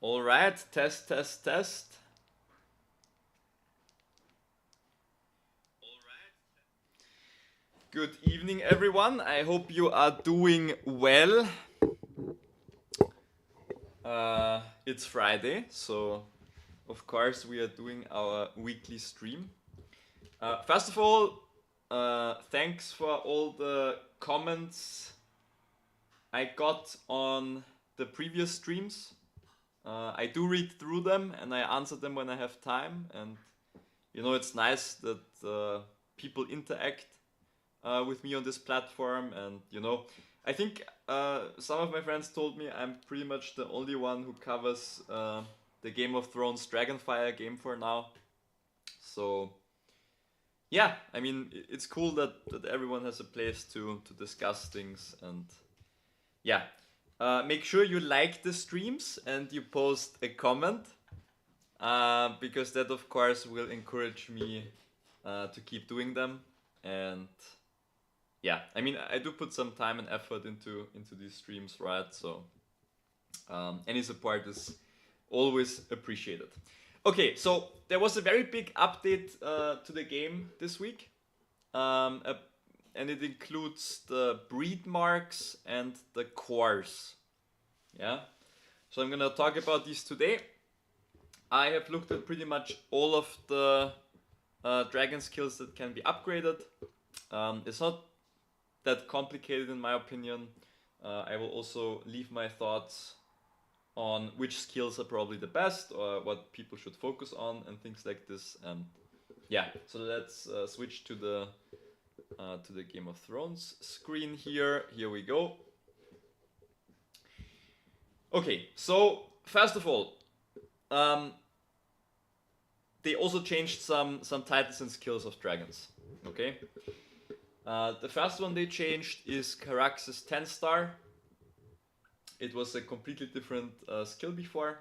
All right, test, test, test. Good evening, everyone. I hope you are doing well. It's Friday, so of course we are doing our weekly stream. First of all, thanks for all the comments I got on the previous streams. I do read through them and I answer them when I have time. And you know, it's nice that people interact with me on this platform. And you know, I think some of my friends told me I'm pretty much the only one who covers the Game of Thrones Dragonfire game for now. So yeah, I mean, it's cool that everyone has a place to discuss things. And yeah, make sure you like the streams and you post a comment, because that of course will encourage me to keep doing them. And yeah, I mean, I do put some time and effort into these streams, right? So any support is always appreciated. Okay, so there was a very big update to the game this week, and it includes the Breedmarks and the cores. Yeah, so I'm gonna talk about these today. I have looked at pretty much all of the dragon skills that can be upgraded. It's not that complicated in my opinion. I will also leave my thoughts on which skills are probably the best or what people should focus on and things like this. Yeah, so let's switch to the Game of Thrones screen here. Here we go. Okay, so first of all, they also changed some titles and skills of dragons. Okay, the first one they changed is Carax's 10-star. It was a completely different skill before.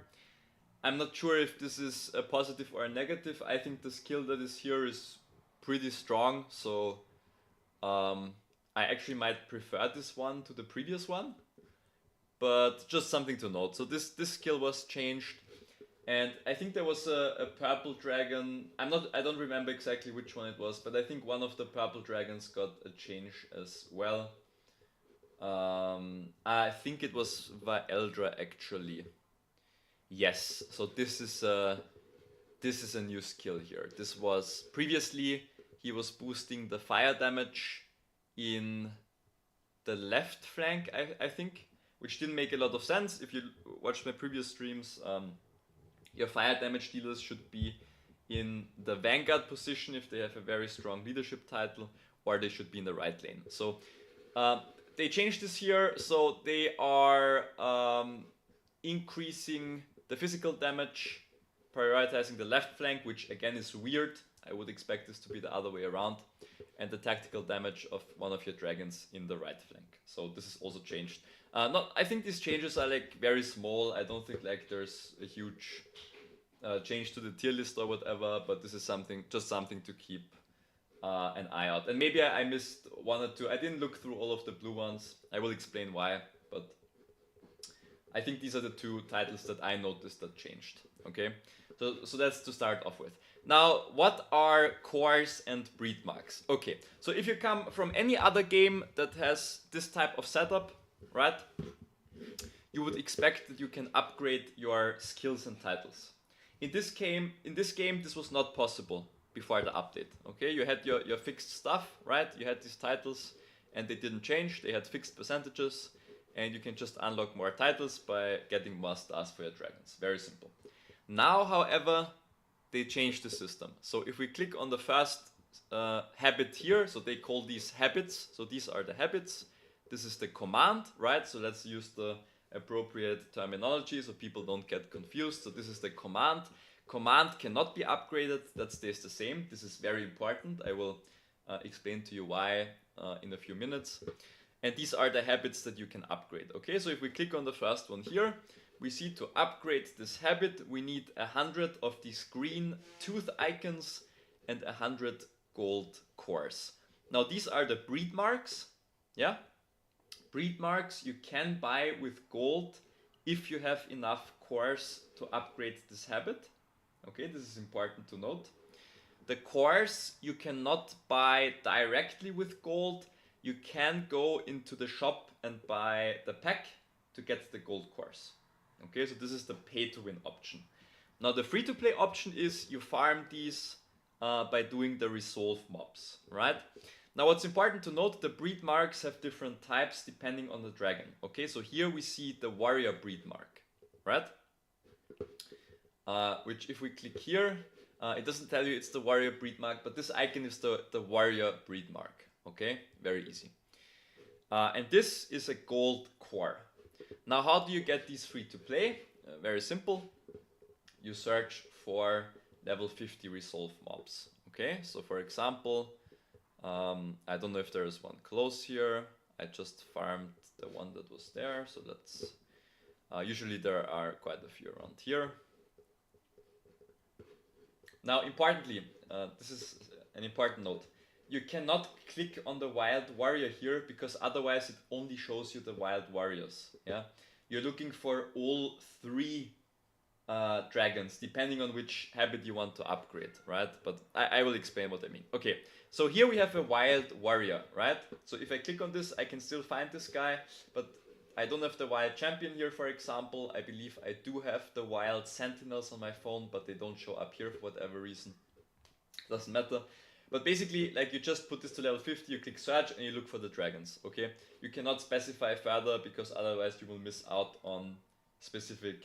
I'm not sure if this is a positive or a negative. I think the skill that is here is pretty strong, so I actually might prefer this one to the previous one. But just something to note. So this skill was changed, and I think there was a purple dragon. I don't remember exactly which one it was, but I think one of the purple dragons got a change as well. I think it was Vaeldra actually. Yes, so this is a new skill here. This was previously he was boosting the fire damage in the left flank, I think, which didn't make a lot of sense. If you watched my previous streams, your fire damage dealers should be in the vanguard position if they have a very strong leadership title, or they should be in the right lane. So they changed this here, so they are increasing the physical damage, prioritizing the left flank, which again is weird. I would expect this to be the other way around, and the tactical damage of one of your dragons in the right flank. So this is also changed. I think these changes are like very small. I don't think like there's a huge change to the tier list or whatever, but this is just something to keep an eye out. And maybe I missed one or two. I didn't look through all of the blue ones. I will explain why, but I think these are the two titles that I noticed that changed. Okay, so that's to start off with. Now, what are cores and breedmarks? Okay, so if you come from any other game that has this type of setup, right, you would expect that you can upgrade your skills and titles. In this game, this was not possible before the update. Okay, you had your fixed stuff, right? You had these titles, and they didn't change. They had fixed percentages, and you can just unlock more titles by getting more stars for your dragons. Very simple. Now, however, they changed the system. So if we click on the first habit here, so they call these habits. So these are the habits. This is the command, right? So let's use the appropriate terminology so people don't get confused. So this is the command. Command cannot be upgraded. That stays the same. This is very important. I will explain to you why in a few minutes. And these are the habits that you can upgrade. Okay, so if we click on the first one here, we see to upgrade this habit, we need 100 of these green tooth icons and 100 gold cores. Now these are the breed marks. Yeah, breed marks you can buy with gold if you have enough cores to upgrade this habit. Okay, this is important to note. The cores you cannot buy directly with gold. You can go into the shop and buy the pack to get the gold cores. Okay, so this is the pay to win option. Now the free to play option is you farm these by doing the resolve mobs, right? Now what's important to note, the breed marks have different types depending on the dragon. Okay, so here we see the warrior breed mark, right? Which if we click here, it doesn't tell you it's the warrior breed mark, but this icon is the warrior breed mark. Okay, very easy. And this is a gold core. Now, how do you get these free to play? Very simple. You search for level 50 resolve mobs. Okay, so for example, I don't know if there is one close here. I just farmed the one that was there. So let's, usually there are quite a few around here. Now, importantly, this is an important note. You cannot click on the wild warrior here because otherwise it only shows you the wild warriors. Yeah, you're looking for all 3 dragons, depending on which habit you want to upgrade, right? But I will explain what I mean. Okay, so here we have a wild warrior, right? So if I click on this, I can still find this guy, but I don't have the wild champion here, for example. I believe I do have the wild sentinels on my phone, but they don't show up here for whatever reason. Doesn't matter. But basically, like, you just put this to level 50, you click search, and you look for the dragons, okay? You cannot specify further because otherwise you will miss out on specific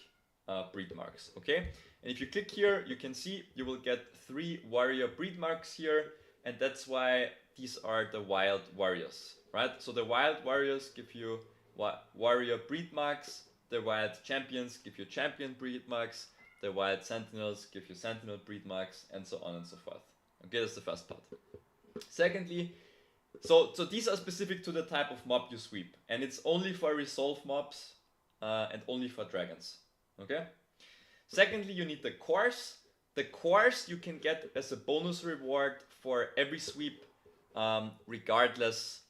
breed marks, okay? And if you click here, you can see you will get 3 warrior breed marks here, and that's why these are the wild warriors, right? So the wild warriors give you warrior breed marks, the wild champions give you champion breed marks, the wild sentinels give you sentinel breed marks, and so on and so forth. Okay, that's the first part. Secondly, so these are specific to the type of mob you sweep, and it's only for resolve mobs and only for dragons. Okay. Secondly, you need the cores. The cores you can get as a bonus reward for every sweep, regardless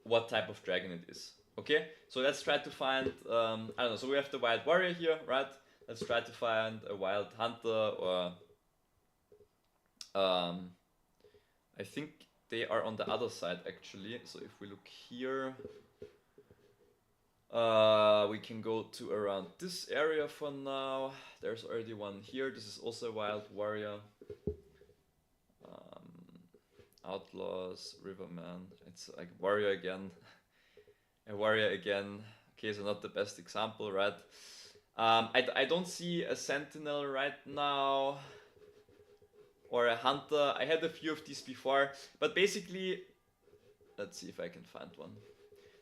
what type of dragon it is. Okay, so let's try to find, I don't know, so we have the wild warrior here, right? Let's try to find a wild hunter, or I think they are on the other side actually. So if we look here, we can go to around this area for now. There's already one here. This is also a wild warrior. Outlaws, Riverman. It's like warrior again. A warrior again. Okay, so not the best example, right? I don't see a sentinel right now, or a hunter. I had a few of these before, but basically, let's see if I can find one.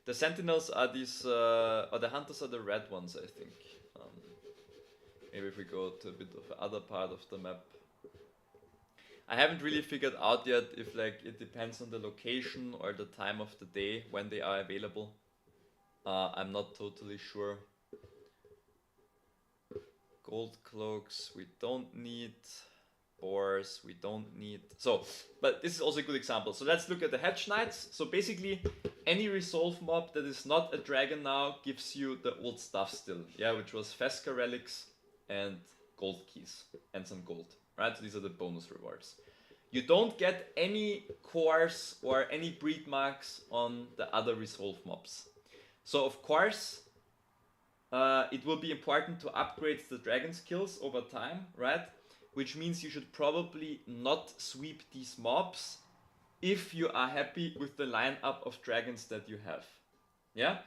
The sentinels are these, or the hunters are the red ones, I think. Maybe if we go to a bit of the other part of the map. I haven't really figured out yet if, like, it depends on the location or the time of the day when they are available. I'm not totally sure. Gold cloaks we don't need. Boars we don't need. So, but this is also a good example. So let's look at the Hedge Knights. So basically, any resolve mob that is not a dragon now gives you the old stuff still. Yeah, which was Fesca relics and gold keys and some gold. Right? So these are the bonus rewards. You don't get any cores or any breed marks on the other resolve mobs. So of course, it will be important to upgrade the dragon skills over time, right? Which means you should probably not sweep these mobs if you are happy with the lineup of dragons that you have. Yeah?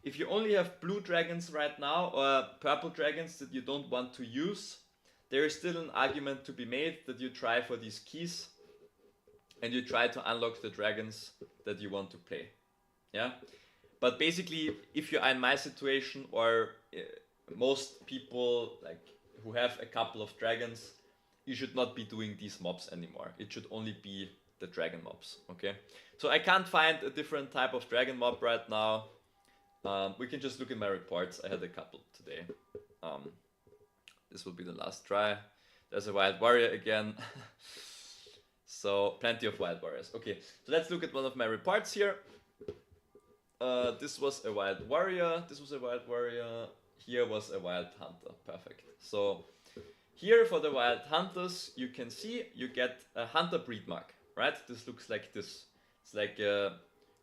If you only have blue dragons right now, or purple dragons that you don't want to use, there is still an argument to be made that you try for these keys and you try to unlock the dragons that you want to play. Yeah? But basically, if you are in my situation, or most people like who have a couple of dragons, you should not be doing these mobs anymore. It should only be the dragon mobs, okay? So I can't find a different type of dragon mob right now. We can just look in my reports. I had a couple today. This will be the last try. There's a wild warrior again. So plenty of wild warriors. Okay, so let's look at one of my reports here. This was a wild warrior. This was a wild warrior. Here was a wild hunter. Perfect. So here for the wild hunters, you can see you get a hunter breed mark, right? This looks like this. It's like a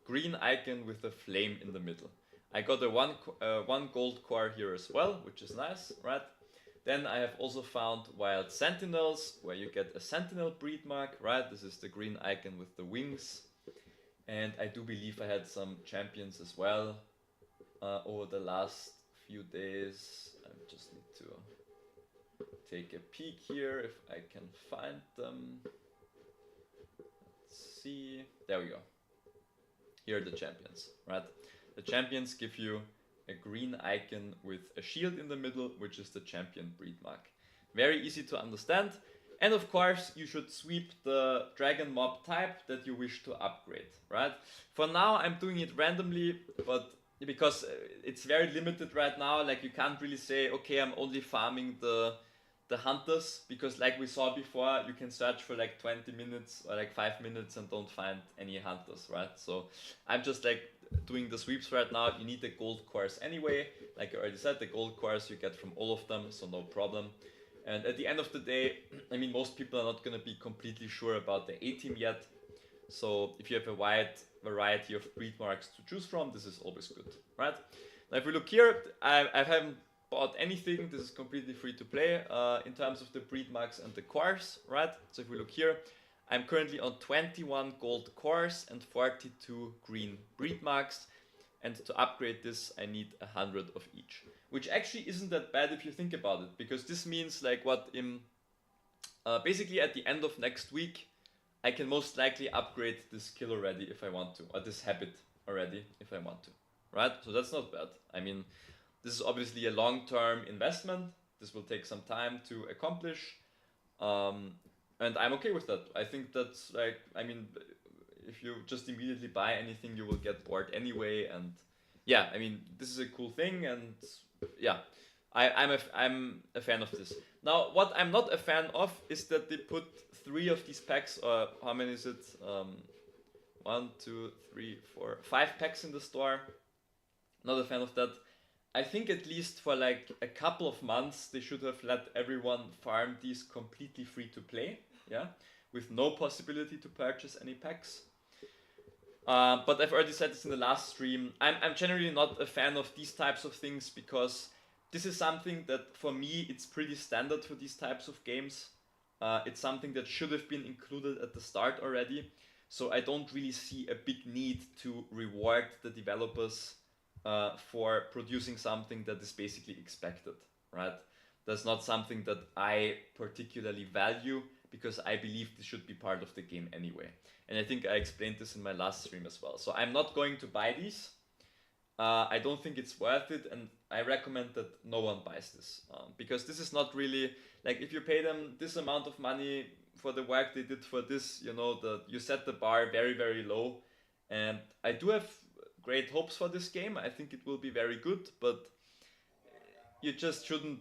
green icon with a flame in the middle. I got a one gold core here as well, which is nice, right? Then I have also found wild sentinels, where you get a sentinel breed mark, right? This is the green icon with the wings. And I do believe I had some champions as well over the last few days. I just need to take a peek here if I can find them. Let's see. There we go. Here are the champions, right? The champions give you a green icon with a shield in the middle, which is the champion breed mark. Very easy to understand. And of course, you should sweep the dragon mob type that you wish to upgrade, right? For now, I'm doing it randomly, but because it's very limited right now. Like you can't really say, okay, I'm only farming the hunters, because like we saw before, you can search for like 20 minutes or like 5 minutes and don't find any hunters, right? So I'm just like doing the sweeps right now. You need a gold course anyway. Like I already said, the gold course you get from all of them, so no problem. And at the end of the day, I mean, most people are not going to be completely sure about the A team yet. So if you have a wide variety of Breedmarks to choose from, this is always good, right? Now if we look here, I haven't bought anything. This is completely free to play in terms of the Breedmarks and the cores, right? So if we look here, I'm currently on 21 gold cores and 42 green Breedmarks. And to upgrade this, I need 100 of each, which actually isn't that bad if you think about it, because this means like what in basically at the end of next week, I can most likely upgrade this skill already if I want to, or this habit already if I want to, right? So that's not bad. I mean, this is obviously a long-term investment. This will take some time to accomplish, and I'm okay with that. I think that's like, I mean, if you just immediately buy anything, you will get bored anyway. And yeah, I mean, this is a cool thing, and yeah, I'm a fan of this. Now, what I'm not a fan of is that they put 3 of these packs, or how many is it? 1, 2, 3, 4, 5 packs in the store. Not a fan of that. I think at least for like a couple of months, they should have let everyone farm these completely free to play, yeah, with no possibility to purchase any packs. But I've already said this in the last stream. I'm generally not a fan of these types of things, because this is something that for me it's pretty standard for these types of games. It's something that should have been included at the start already. So I don't really see a big need to reward the developers for producing something that is basically expected, right? That's not something that I particularly value, because I believe this should be part of the game anyway. And I think I explained this in my last stream as well. So I'm not going to buy these. I don't think it's worth it, and I recommend that no one buys this, because this is not really, like, if you pay them this amount of money for the work they did for this, you know, you set the bar very, very low. And I do have great hopes for this game. I think it will be very good, but you just shouldn't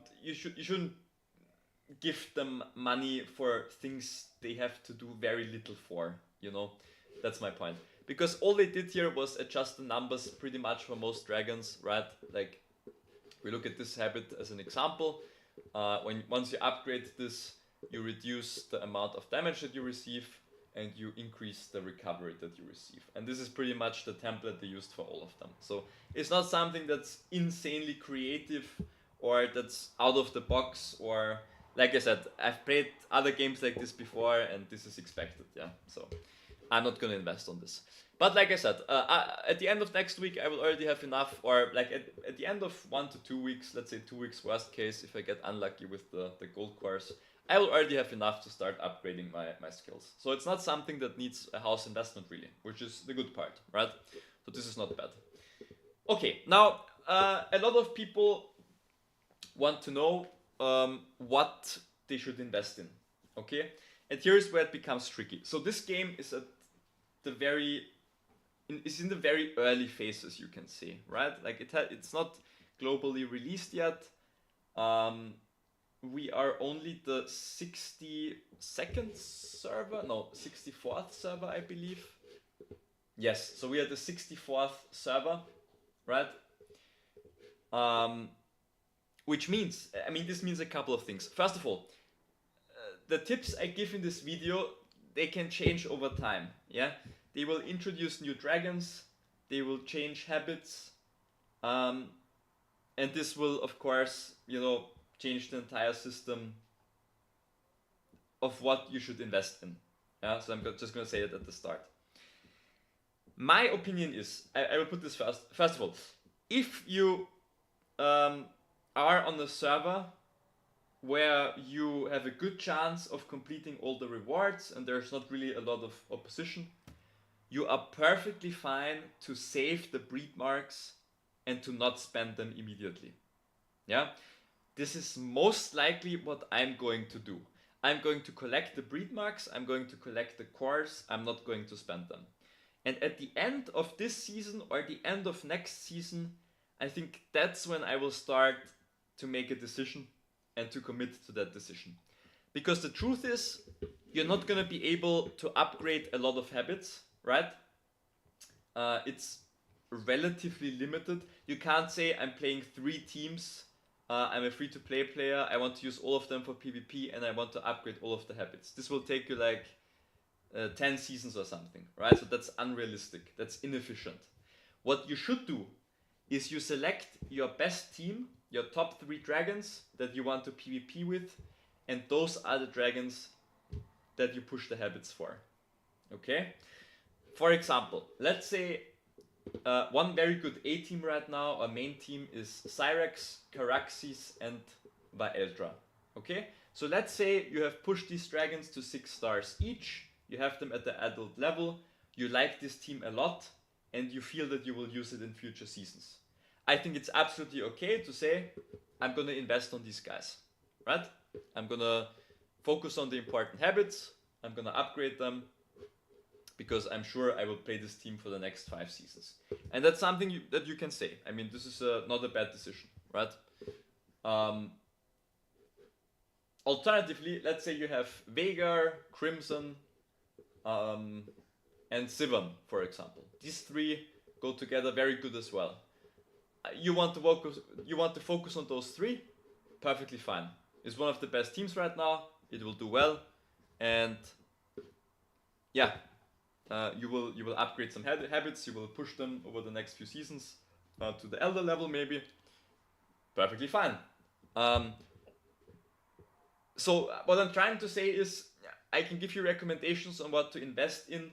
give them money for things they have to do very little for, you know. That's my point. Because all they did here was adjust the numbers pretty much for most dragons, right? Like, we look at this habit as an example. Once you upgrade this, you reduce the amount of damage that you receive, and you increase the recovery that you receive. And this is pretty much the template they used for all of them. So it's not something that's insanely creative or that's out of the box, or, like I said, I've played other games like this before, and this is expected, yeah. So I'm not gonna invest on this. But like I said, at the end of next week, I will already have enough, or like at the end of 1 to 2 weeks, let's say 2 weeks worst case, if I get unlucky with the gold course, I will already have enough to start upgrading my skills. So it's not something that needs a house investment really, which is the good part, right? So this is not bad. Okay, now a lot of people want to know what they should invest in, okay? And here's where it becomes tricky. So this game is at the is in the very early phases, you can say, right? Like it's not globally released yet. We are only the 62nd server, no, 64th server, I believe. Yes, so we are the 64th server, right? Which means, I mean, this means a couple of things. First of all, the tips I give in this video, they can change over time, yeah? They will introduce new dragons, they will change habits, and this will, of course, you know, change the entire system of what you should invest in. Yeah, so I'm just going to say it at the start. My opinion is, I will put this first. First of all, if you are on a server where you have a good chance of completing all the rewards and there's not really a lot of opposition, you are perfectly fine to save the Breedmarks and to not spend them immediately. Yeah? This is most likely what I'm going to do. I'm going to collect the Breedmarks, I'm going to collect the cores, I'm not going to spend them. And at the end of this season or the end of next season, I think that's when I will start to make a decision and to commit to that decision. Because the truth is, you're not going to be able to upgrade a lot of habits, right? It's relatively limited. You can't say I'm playing 3 teams, I'm a free-to-play player, I want to use all of them for PvP, and I want to upgrade all of the habits. This will take you like 10 seasons or something, right? So that's unrealistic, that's inefficient. What you should do is you select your best team, your top 3 dragons that you want to PvP with, and those are the dragons that you push the habits for. Okay? For example, let's say one very good A team right now, our main team is Cyrex, Caraxes, and Vaeldra. Okay? So let's say you have pushed these dragons to 6 stars each, you have them at the adult level, you like this team a lot, and you feel that you will use it in future seasons. I think it's absolutely okay to say, I'm gonna invest on these guys, right? I'm gonna focus on the important habits, I'm gonna upgrade them, because I'm sure I will play this team for the next 5 seasons. And that's something that you can say. I mean, this is not a bad decision, right? Alternatively, let's say you have Veigar, Crimson, and Sivon, for example. These 3 go together very good as well. You want to focus on those 3, perfectly fine. It's one of the best teams right now. It will do well, and yeah, you will upgrade some habits. You will push them over the next few seasons to the elder level, maybe. Perfectly fine. So what I'm trying to say is, I can give you recommendations on what to invest in,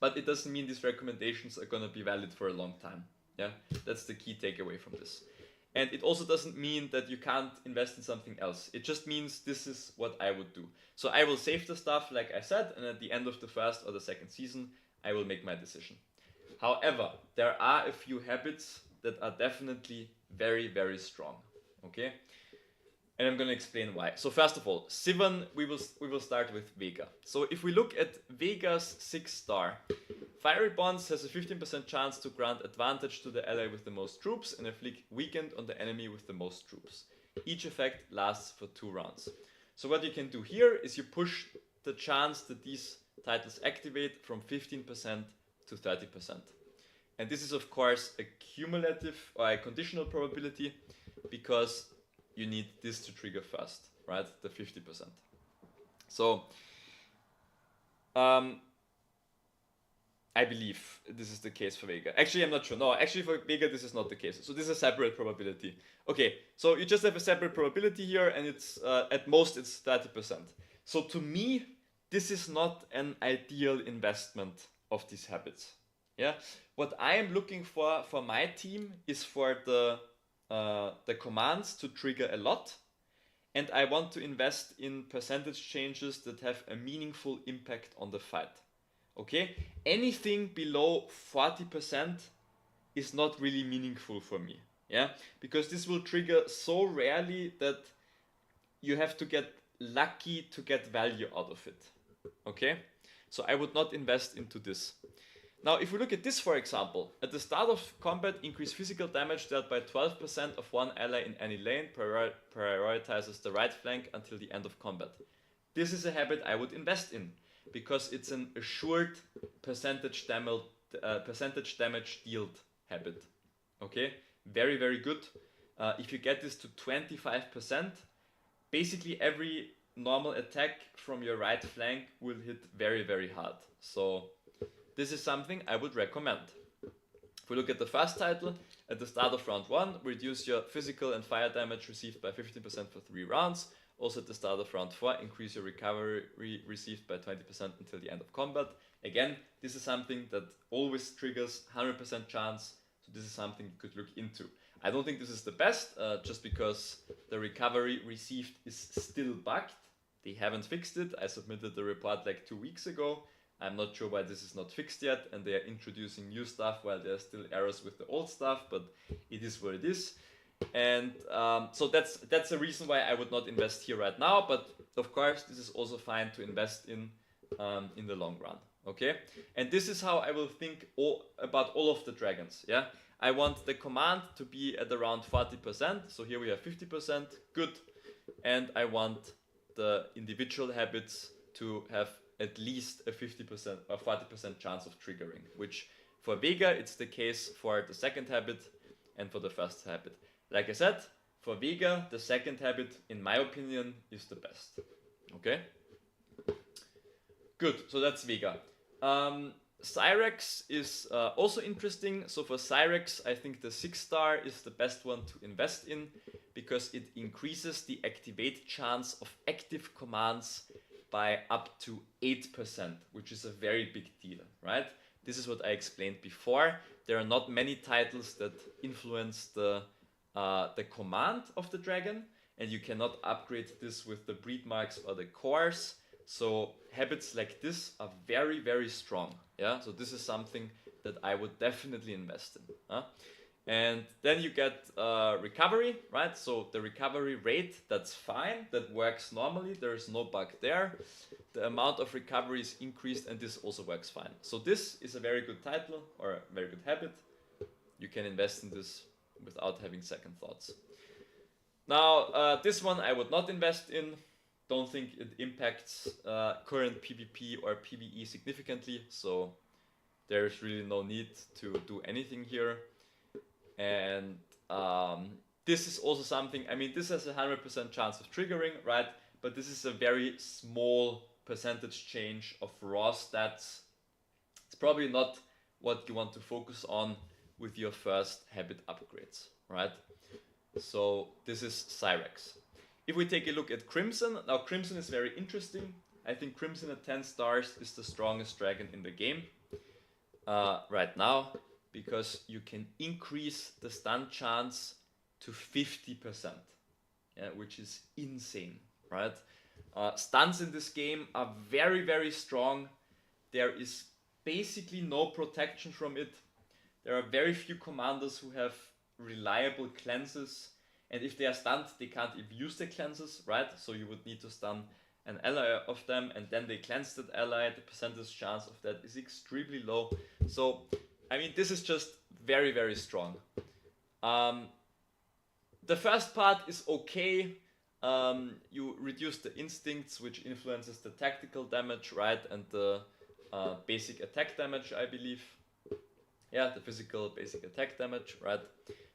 but it doesn't mean these recommendations are gonna be valid for a long time. Yeah, that's the key takeaway from this. And it also doesn't mean that you can't invest in something else. It just means this is what I would do. So I will save the stuff, like I said, and at the end of the first or the second season, I will make my decision. However, there are a few habits that are definitely very, very strong. Okay? And I'm going to explain why. So first of all, Sivon, we will start with Veigar. So if we look at Veigar's 6 star, Fiery Bonds has a 15% chance to grant advantage to the ally with the most troops and inflict weakened on the enemy with the most troops. Each effect lasts for 2 rounds. So what you can do here is you push the chance that these titles activate from 15% to 30%. And this is of course a cumulative or a conditional probability, because you need this to trigger first, right? The 50%. So, I believe this is the case for Veigar. Actually, I'm not sure. No, actually for Veigar, this is not the case. So this is a separate probability. Okay, so you just have a separate probability here, and it's at most it's 30%. So to me, this is not an ideal investment of these habits. Yeah, what I am looking for my team is for the commands to trigger a lot, and I want to invest in percentage changes that have a meaningful impact on the fight. Okay, anything below 40% is not really meaningful for me. Yeah, because this will trigger so rarely that you have to get lucky to get value out of it. Okay, so I would not invest into this. Now, if we look at this, for example, at the start of combat, increase physical damage dealt by 12% of one ally in any lane, prioritizes the right flank until the end of combat. This is a habit I would invest in, because it's an assured percentage damage dealt habit. Okay, very, very good. If you get this to 25%, basically every normal attack from your right flank will hit very, very hard. So this is something I would recommend. If we look at the first title, at the start of round 1, reduce your physical and fire damage received by 15% for 3 rounds. Also at the start of round 4, increase your recovery received by 20% until the end of combat. Again, this is something that always triggers 100% chance, so this is something you could look into. I don't think this is the best, just because the recovery received is still bugged. They haven't fixed it. I submitted the report like 2 weeks ago. I'm not sure why this is not fixed yet, and they are introducing new stuff while there are still errors with the old stuff, but it is what it is. And so that's a reason why I would not invest here right now, but of course this is also fine to invest in the long run. Okay, and this is how I will think about all of the dragons. Yeah, I want the command to be at around 40%. So here we have 50%, good. And I want the individual habits to have at least a 50% or 40% chance of triggering, which for Vega it's the case for the second habit and for the first habit. Like I said, for Vega, the second habit, in my opinion, is the best. Okay? Good, so that's Vega. Cyrex is also interesting. So for Cyrex, I think the 6-star is the best one to invest in because it increases the activate chance of active commands by up to 8%, which is a very big deal, right? This is what I explained before. There are not many titles that influence the command of the dragon, and you cannot upgrade this with the Breedmarks or the cores. So habits like this are very, very strong. Yeah, so this is something that I would definitely invest in. And then you get recovery, right? So the recovery rate, that's fine. That works normally. There is no bug there. The amount of recovery is increased, and this also works fine. So this is a very good title or a very good habit. You can invest in this without having second thoughts. Now, this one I would not invest in. Don't think it impacts current PvP or PvE significantly, so there's really no need to do anything here. And this is also something, I mean, this has a 100% chance of triggering, right? But this is a very small percentage change of raw stats. It's probably not what you want to focus on with your first habit upgrades, right? So this is Cyrex. If we take a look at Crimson, now Crimson is very interesting. I think Crimson at 10 stars is the strongest dragon in the game right now, because you can increase the stun chance to 50%, yeah, which is insane, right? Stuns in this game are very, very strong. There is basically no protection from it. There are very few commanders who have reliable cleanses, and if they are stunned, they can't even use the cleanses, right? So you would need to stun an ally of them, and then they cleanse that ally. The percentage chance of that is extremely low. So, I mean, this is just very, very strong. The first part is okay. You reduce the instincts, which influences the tactical damage, right? And the basic attack damage, I believe. Yeah, the physical basic attack damage, right?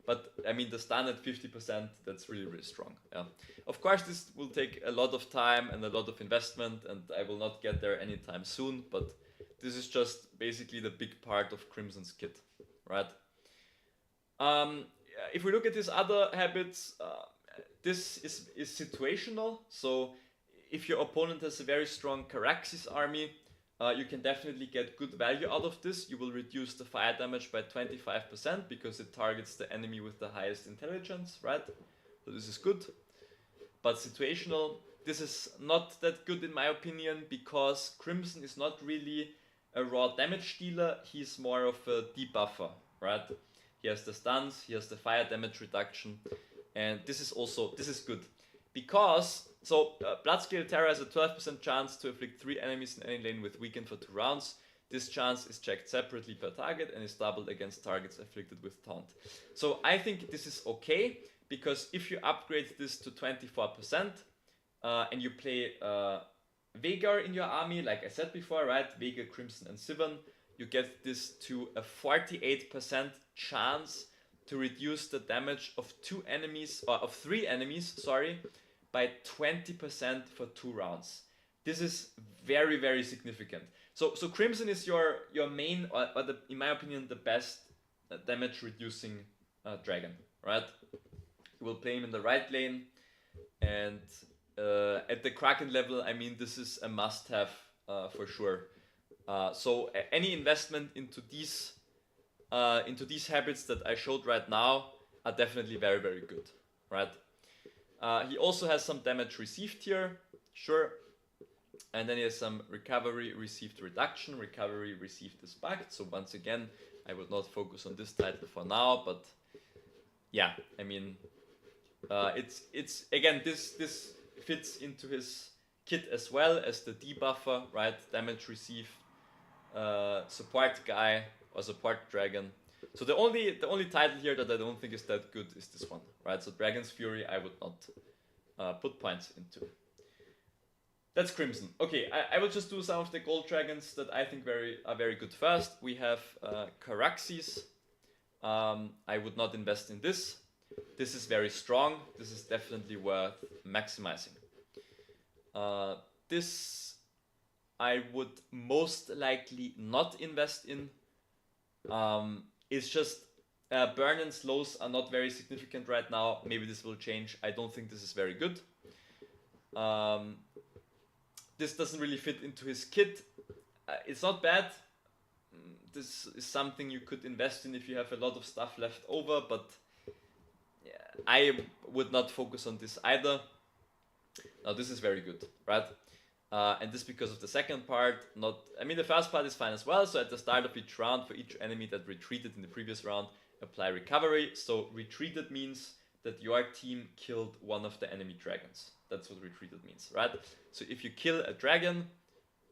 But I mean, the stun at 50%, that's really, really strong. Yeah. Of course, this will take a lot of time and a lot of investment, and I will not get there anytime soon, but this is just basically the big part of Crimson's kit, right? If we look at his other habits, this is situational. So if your opponent has a very strong Caraxes army, you can definitely get good value out of this. You will reduce the fire damage by 25% because it targets the enemy with the highest intelligence, right? So this is good. But situational, this is not that good in my opinion, because Crimson is not really a raw damage dealer. He's more of a debuffer, right? He has the stuns, he has the fire damage reduction, and this is good. Because, so Bloodscale Terror has a 12% chance to afflict 3 enemies in any lane with weakened for 2 rounds. This chance is checked separately per target and is doubled against targets afflicted with taunt. So I think this is okay, because if you upgrade this to 24% and you play Veigar in your army, like I said before, right? Veigar, Crimson and Sivon, you get this to a 48% chance to reduce the damage of 3 enemies, by 20% for 2 rounds. This is very, very significant. So Crimson is your main, or in my opinion, the best damage reducing dragon, right? You will play him in the right lane, and at the Kraken level, I mean, this is a must-have for sure. So any investment into these habits that I showed right now are definitely very, very good, right? He also has some damage received here, sure. And then he has some recovery received reduction. Recovery received is bugged. So once again, I would not focus on this title for now, but yeah, I mean, it's again, this fits into his kit as well as the debuffer, right? Damage received support guy or support dragon. So the only title here that I don't think is that good is this one, right? So Dragon's Fury I would not put points into. That's Crimson. Okay, I will just do some of the gold dragons that I think are very good first. We have Caraxes. I would not invest in this. This is very strong. This is definitely worth maximizing. This I would most likely not invest in. It's just burn and slows are not very significant right now. Maybe this will change. I don't think this is very good. This doesn't really fit into his kit. It's not bad. This is something you could invest in if you have a lot of stuff left over, but yeah, I would not focus on this either. Now this is very good, right? And this because of the second part. The first part is fine as well. So at the start of each round, for each enemy that retreated in the previous round, apply recovery. So retreated means that your team killed one of the enemy dragons. That's what retreated means, right? So if you kill a dragon,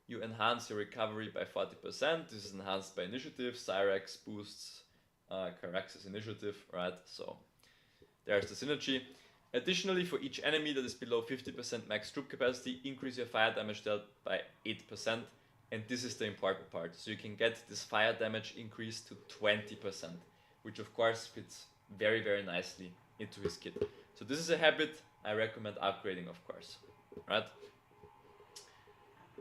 you enhance your recovery by 40%. This is enhanced by initiative. Cyrex boosts Caraxes initiative, right? So there's the synergy. Additionally, for each enemy that is below 50% max troop capacity, increase your fire damage dealt by 8%. And this is the important part. So you can get this fire damage increase to 20%, which of course fits very, very nicely into his kit. So this is a habit I recommend upgrading, of course, right?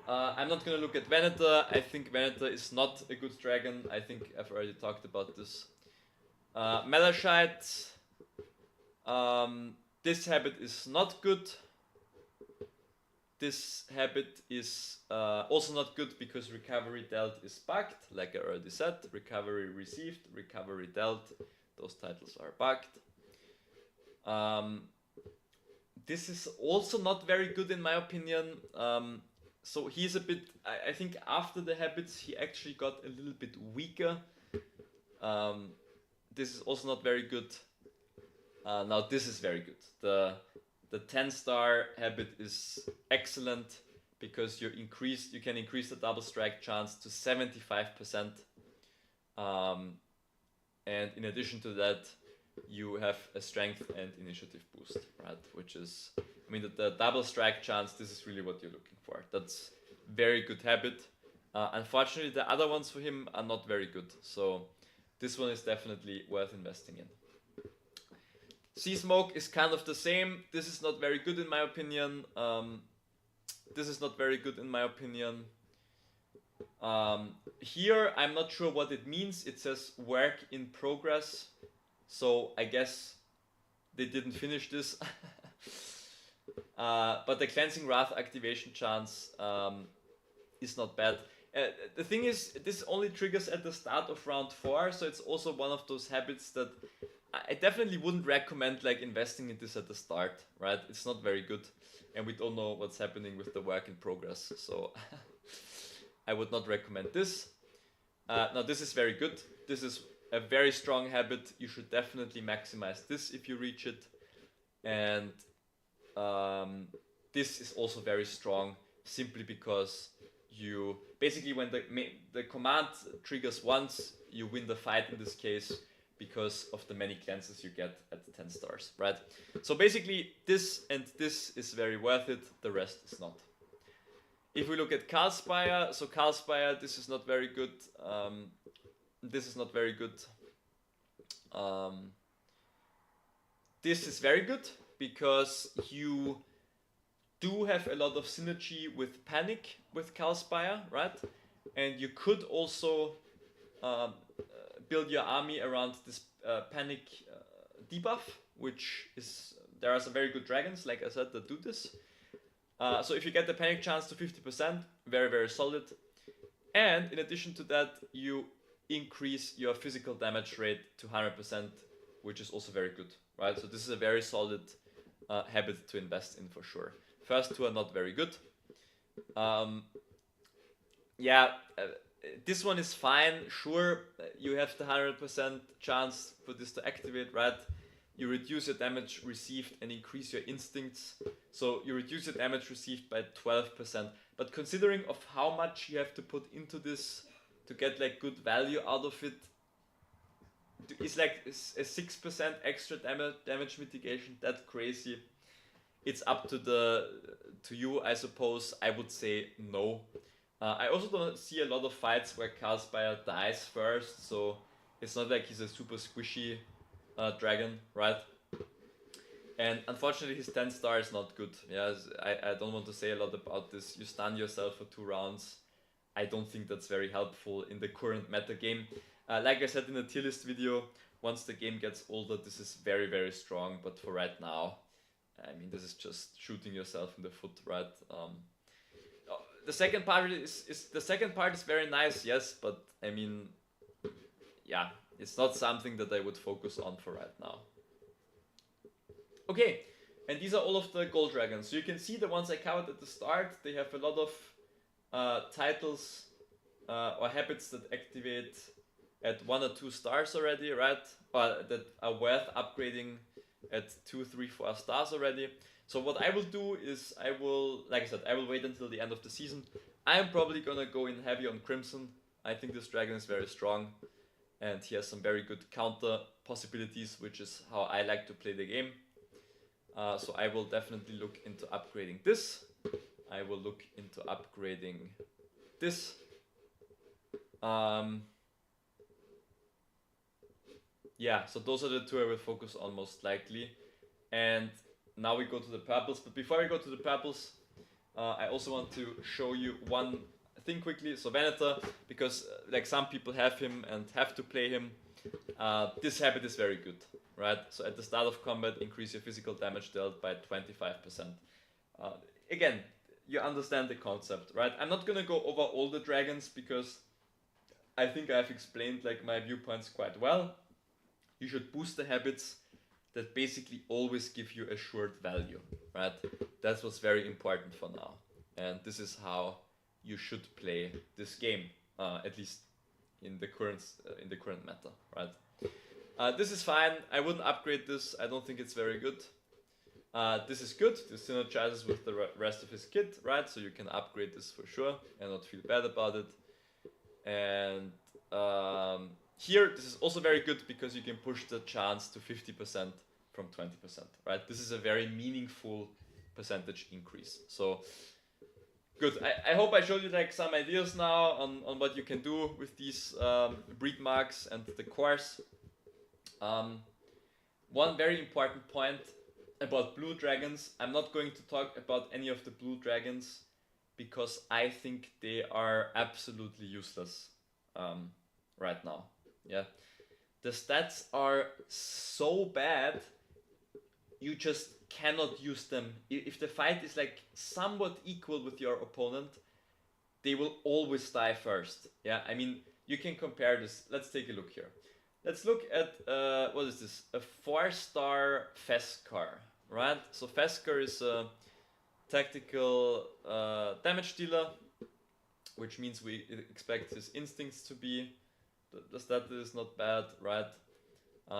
I'm not gonna look at Venator. I think Venator is not a good dragon. I think I've already talked about this. Malachite. This habit is not good. This habit is also not good because recovery dealt is bugged, like I already said. Recovery received, recovery dealt, those titles are bugged. This is also not very good in my opinion. So he's a bit, I think after the habits he actually got a little bit weaker. This is also not very good. Now this is very good. The 10-star habit is excellent because you can increase the double strike chance to 75%. And in addition to that, you have a strength and initiative boost, right? Which is, the double strike chance, this is really what you're looking for. That's very good habit. Unfortunately, the other ones for him are not very good. So this one is definitely worth investing in. Sea Smoke is kind of the same. This is not very good in my opinion. Here, I'm not sure what it means. It says work in progress. So I guess they didn't finish this. But the Cleansing Wrath activation chance is not bad. The thing is, this only triggers at the start of round 4, so it's also one of those habits that I definitely wouldn't recommend investing in this at the start, right? It's not very good, and we don't know what's happening with the work in progress, so I would not recommend this. Now this is very good. This is a very strong habit. You should definitely maximize this if you reach it, and this is also very strong simply because you basically, when the command triggers once, you win the fight in this case because of the many cleanses you get at the 10 stars, right? So basically this and this is very worth it, the rest is not. If we look at Carlspire, so Carlspire, this is not very good. This is not very good. This is very good because you do have a lot of synergy with Panic with Carlspire, right? And you could also build your army around this Panic debuff, which is, there are some very good dragons, like I said, that do this. So if you get the Panic chance to 50%, very, very solid. And in addition to that, you increase your physical damage rate to 100%, which is also very good, right? So this is a very solid habit to invest in for sure. First two are not very good. This one is fine, sure. You have the 100% chance for this to activate, right? You reduce your damage received and increase your instincts. So you reduce your damage received by 12%. But considering of how much you have to put into this, to get like good value out of it is like a 6% extra damage mitigation. That crazy. It's up to you, I suppose. I would say no. I also don't see a lot of fights where Carlsbire dies first, so it's not like he's a super squishy dragon, right? And unfortunately his 10 star is not good. Yeah, I don't want to say a lot about this. You stun yourself for 2 rounds. I don't think that's very helpful in the current meta game. Like I said in the tier list video, once the game gets older, this is very, very strong. But for right now, I mean, this is just shooting yourself in the foot, right? The second part is very nice, yes, but I mean, yeah, it's not something that I would focus on for right now. Okay, and these are all of the gold dragons. So you can see the ones I covered at the start. They have a lot of titles or habits that activate at 1 or 2 stars already, right? Or that are worth upgrading at 2, 3, 4 stars already. So what I will do is I will wait until the end of the season. I'm probably gonna go in heavy on Crimson. I think this dragon is very strong and he has some very good counter possibilities, which is how I like to play the game. So I will definitely look into upgrading this. I will look into upgrading this. Yeah, so those are the 2 I will focus on most likely. And now we go to the purples. But before we go to the purples, I also want to show you one thing quickly. So Venator, because like some people have him and have to play him, this habit is very good, right? So at the start of combat, increase your physical damage dealt by 25%. Again, you understand the concept, right? I'm not gonna go over all the dragons because I think I've explained like my viewpoints quite well. You should boost the habits that basically always give you assured value, right? That's what's very important for now. And this is how you should play this game, at least in the current meta, right? This is fine. I wouldn't upgrade this. I don't think it's very good. This is good. This synergizes with the rest of his kit, right? So you can upgrade this for sure and not feel bad about it. And here, this is also very good because you can push the chance to 50% from 20%, right? This is a very meaningful percentage increase. So good. I hope I showed you like some ideas now on what you can do with these Breedmarks and the course. One very important point about blue dragons. I'm not going to talk about any of the blue dragons because I think they are absolutely useless right now. Yeah, the stats are so bad, you just cannot use them. If the fight is like somewhat equal with your opponent, they will always die first. Yeah, I mean, you can compare this. Let's take a look here. Let's look at, what is this? A 4-star Feskar, right? So Feskar is a tactical damage dealer, which means we expect his instincts to be. The stat is not bad, right?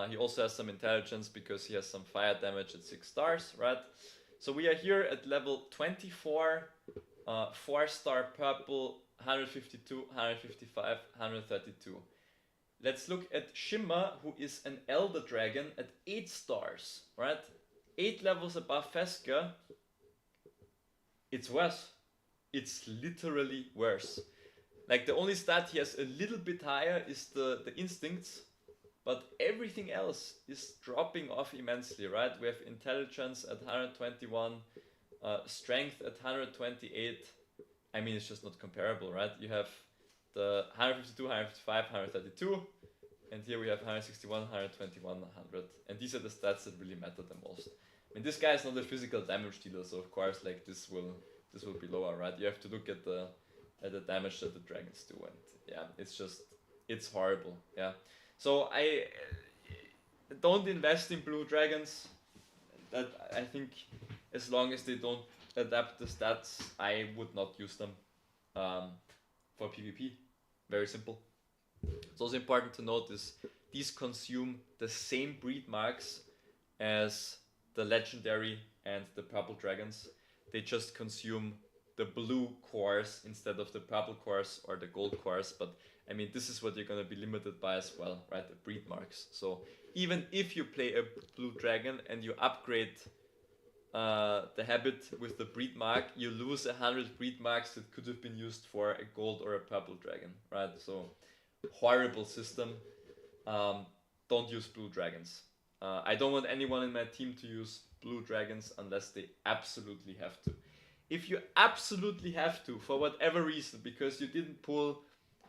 He also has some intelligence because he has some fire damage at 6 stars, right? So we are here at level 24, 4-star purple, 152, 155, 132. Let's look at Shimmer, who is an Elder Dragon at 8 stars, right? 8 levels above Feskar. It's worse. It's literally worse. Like the only stat he has a little bit higher is the instincts, but everything else is dropping off immensely, right? We have intelligence at 121, strength at 128. I mean, it's just not comparable, right? You have the 152, 155, 132, and here we have 161, 121, 100. And these are the stats that really matter the most. I mean, this guy is not a physical damage dealer, so of course, like this will be lower, right? You have to look at the damage that the dragons do, and yeah, it's horrible. Yeah, so I don't invest in blue dragons. That I think, as long as they don't adapt the stats, I would not use them for PvP. Very simple. It's also important to note is these consume the same breed marks as the legendary and the purple dragons. They just consume the blue cores instead of the purple cores or the gold cores, but I mean, this is what you're gonna be limited by as well, right? The Breedmarks. So even if you play a blue dragon and you upgrade the habit with the Breedmark, you lose 100 Breedmarks that could have been used for a gold or a purple dragon, right? So horrible system. Don't use blue dragons. I don't want anyone in my team to use blue dragons unless they absolutely have to. If you absolutely have to, for whatever reason, because you didn't pull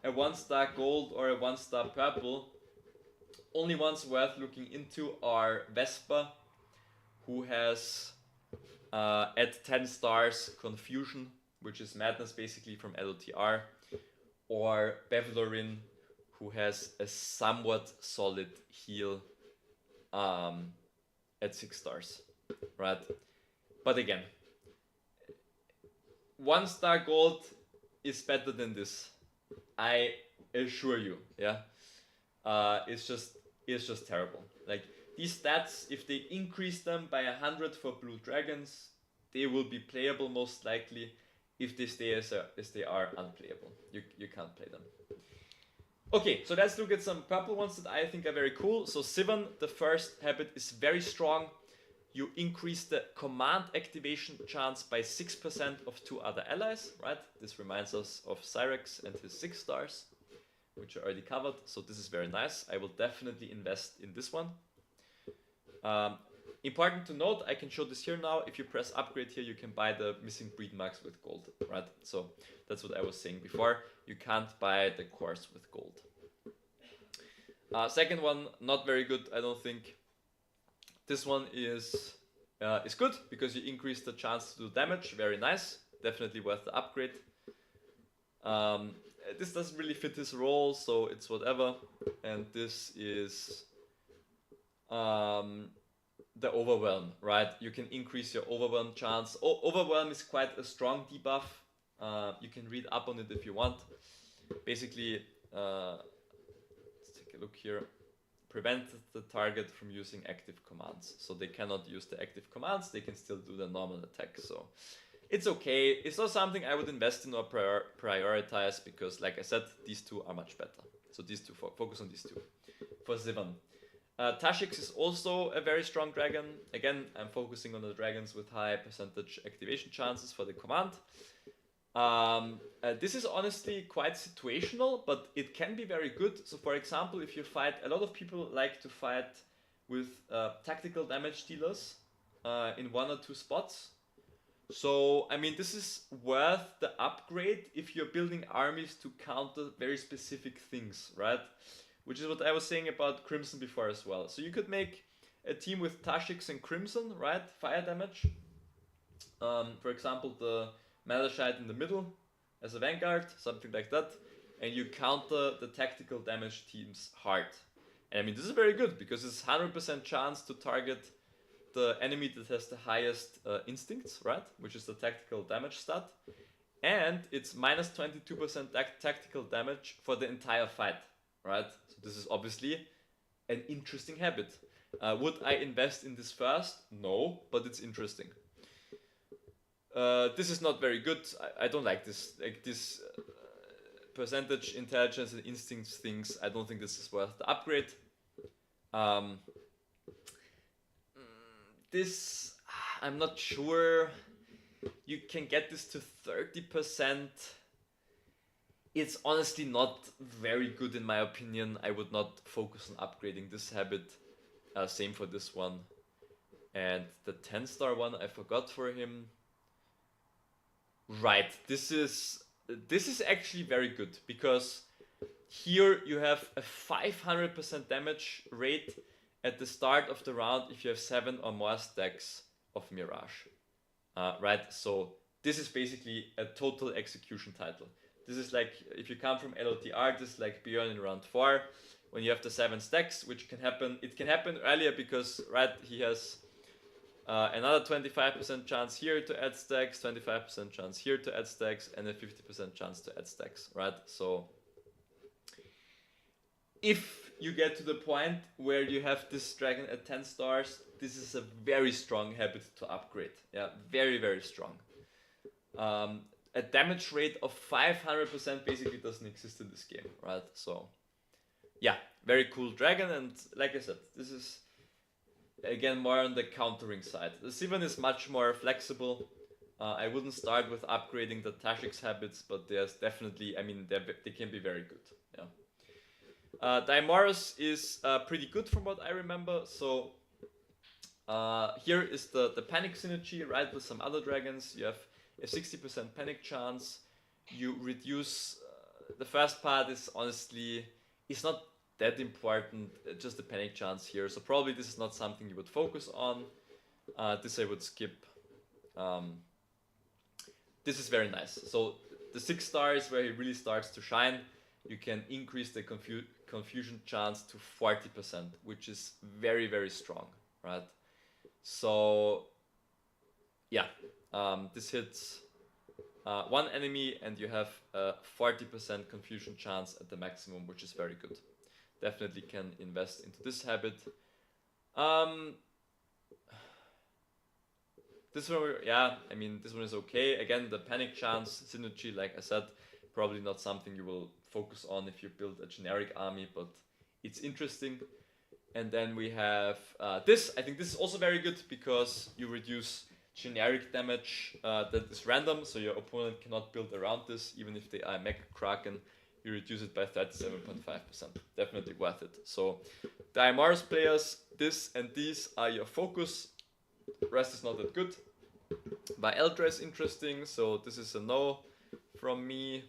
a 1-star gold or a 1-star purple, only ones worth looking into are Vespa, who has at 10 stars Confusion, which is Madness basically from LOTR, or Bevlorin, who has a somewhat solid heal at 6 stars, right? But again, 1-star gold is better than this, I assure you. Yeah, it's just terrible. Like, these stats, if they increase them by 100 for blue dragons, they will be playable most likely. If they stay as they are, unplayable. You can't play them. Okay, so let's look at some purple ones that I think are very cool. So Sivan, the first habit, is very strong. You increase the command activation chance by 6% of 2 other allies, right? This reminds us of Cyrex and his 6 stars, which are already covered. So this is very nice. I will definitely invest in this one. Important to note, I can show this here now. If you press upgrade here, you can buy the missing Breedmarks with gold, right? So that's what I was saying before. You can't buy the cores with gold. Second one, not very good, I don't think. This one is good because you increase the chance to do damage. Very nice, definitely worth the upgrade. This doesn't really fit his role, so it's whatever. And this is the Overwhelm, right? You can increase your Overwhelm chance. Overwhelm is quite a strong debuff. You can read up on it if you want. Basically, let's take a look here. Prevent the target from using active commands. So they cannot use the active commands, they can still do the normal attack. So it's okay. It's not something I would invest in or prioritize because, like I said, these two are much better. So these two, focus on these two. For Zivan. Tashix is also a very strong dragon. Again, I'm focusing on the dragons with high percentage activation chances for the command. This is honestly quite situational, but it can be very good. So for example, if you fight, a lot of people like to fight with tactical damage dealers in 1 or 2 spots. So, I mean, this is worth the upgrade if you're building armies to counter very specific things, right? Which is what I was saying about Crimson before as well. So you could make a team with Tashix and Crimson, right? Fire damage. For example, the Malachite in the middle as a vanguard, something like that. And you counter the tactical damage teams hard. And I mean, this is very good because it's 100% chance to target the enemy that has the highest instincts, right? Which is the tactical damage stat. And it's minus 22% tactical damage for the entire fight, right? So this is obviously an interesting habit. Would I invest in this first? No, but it's interesting. This is not very good. I don't like this. Like this percentage intelligence and instincts things. I don't think this is worth the upgrade. This, I'm not sure. You can get this to 30%. It's honestly not very good in my opinion. I would not focus on upgrading this habit. Same for this one. And the 10-star one, I forgot for him. Right, this is actually very good because here you have a 500% damage rate at the start of the round if you have 7 or more stacks of Mirage. Right, so this is basically a total execution title. This is like, if you come from LOTR, this is like Bjorn in round 4, when you have the 7 stacks, which can happen. It can happen earlier because, right, he has another 25% chance here to add stacks, 25% chance here to add stacks, and a 50% chance to add stacks, right? So if you get to the point where you have this dragon at 10 stars, this is a very strong habit to upgrade. Yeah, very, very strong. a damage rate of 500% basically doesn't exist in this game, right? So yeah, very cool dragon, and like I said, this is again more on the countering side. The Sivan is much more flexible. I wouldn't start with upgrading the Tashik's habits, but there's definitely, I mean, they can be very good. Yeah. Daimoros is pretty good from what I remember. So here is the panic synergy, right? With some other dragons, you have a 60% panic chance. You reduce. The first part is honestly, it's not that important. Just the panic chance here. So probably this is not something you would focus on. This I would skip. This is very nice. So the 6 stars where he really starts to shine, you can increase the confusion chance to 40%, which is very, very strong, right? So yeah, this hits one enemy and you have a 40% confusion chance at the maximum, which is very good. Definitely can invest into this habit. This one, yeah, I mean, this one is okay. Again, the panic chance synergy, like I said, probably not something you will focus on if you build a generic army, but it's interesting. And then we have this. I think this is also very good because you reduce generic damage that is random, so your opponent cannot build around this, even if they are Mega Kraken. You reduce it by 37.5%. Definitely worth it. So, the Imars players, this and these are your focus. Rest is not that good. By Eldra is interesting, so this is a no from me.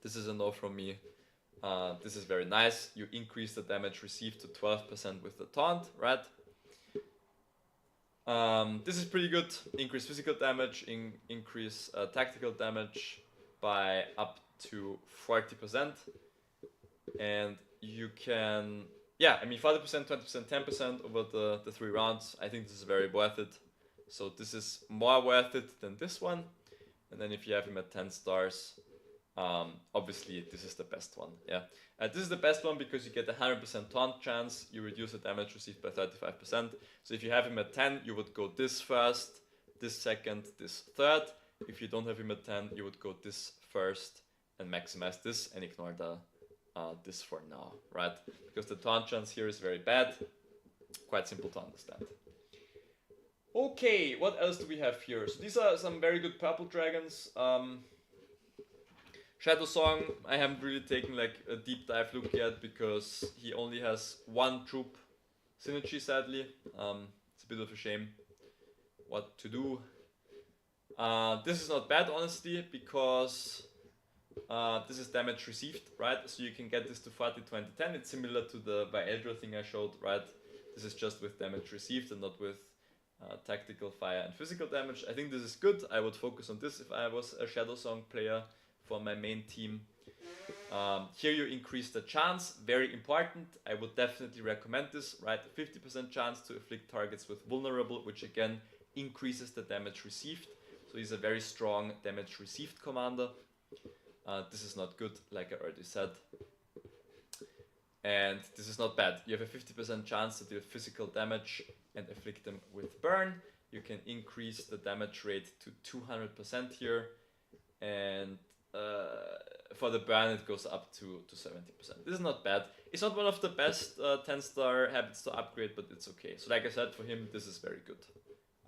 This is a no from me. This is very nice. You increase the damage received to 12% with the taunt, right? This is pretty good. Increase physical damage, increase tactical damage by up to 40%. And you can, yeah, I mean 40%, 20%, 10% over the 3 rounds. I think this is very worth it. So this is more worth it than this one. And then if you have him at 10 stars, obviously this is the best one. Yeah, this is the best one because you get a 100% taunt chance. You reduce the damage received by 35%. So if you have him at 10, you would go this first, this second, this third. If you don't have him at 10, you would go this first and maximize this and ignore the this for now, right? Because the taunt chance here is very bad. Quite simple to understand. Okay, what else do we have here? So these are some very good purple dragons. Shadow Song, I haven't really taken like a deep dive look yet because he only has 1 troop synergy, sadly. It's a bit of a shame. What to do? This is not bad, honestly, because this is damage received, right? So you can get this to 40, 20, 10. It's similar to the Vieldra thing I showed, right? This is just with damage received and not with tactical, fire, and physical damage. I think this is good. I would focus on this if I was a Shadow Song player for my main team. Here you increase the chance, very important. I would definitely recommend this, right? 50% chance to afflict targets with vulnerable, which again increases the damage received. So he's a very strong damage received commander. This is not good, like I already said. And this is not bad. You have a 50% chance to deal physical damage and afflict them with burn. You can increase the damage rate to 200% here. And for the burn it goes up to 70%. This is not bad. It's not one of the best 10-star habits to upgrade, but it's okay. So like I said, for him this is very good.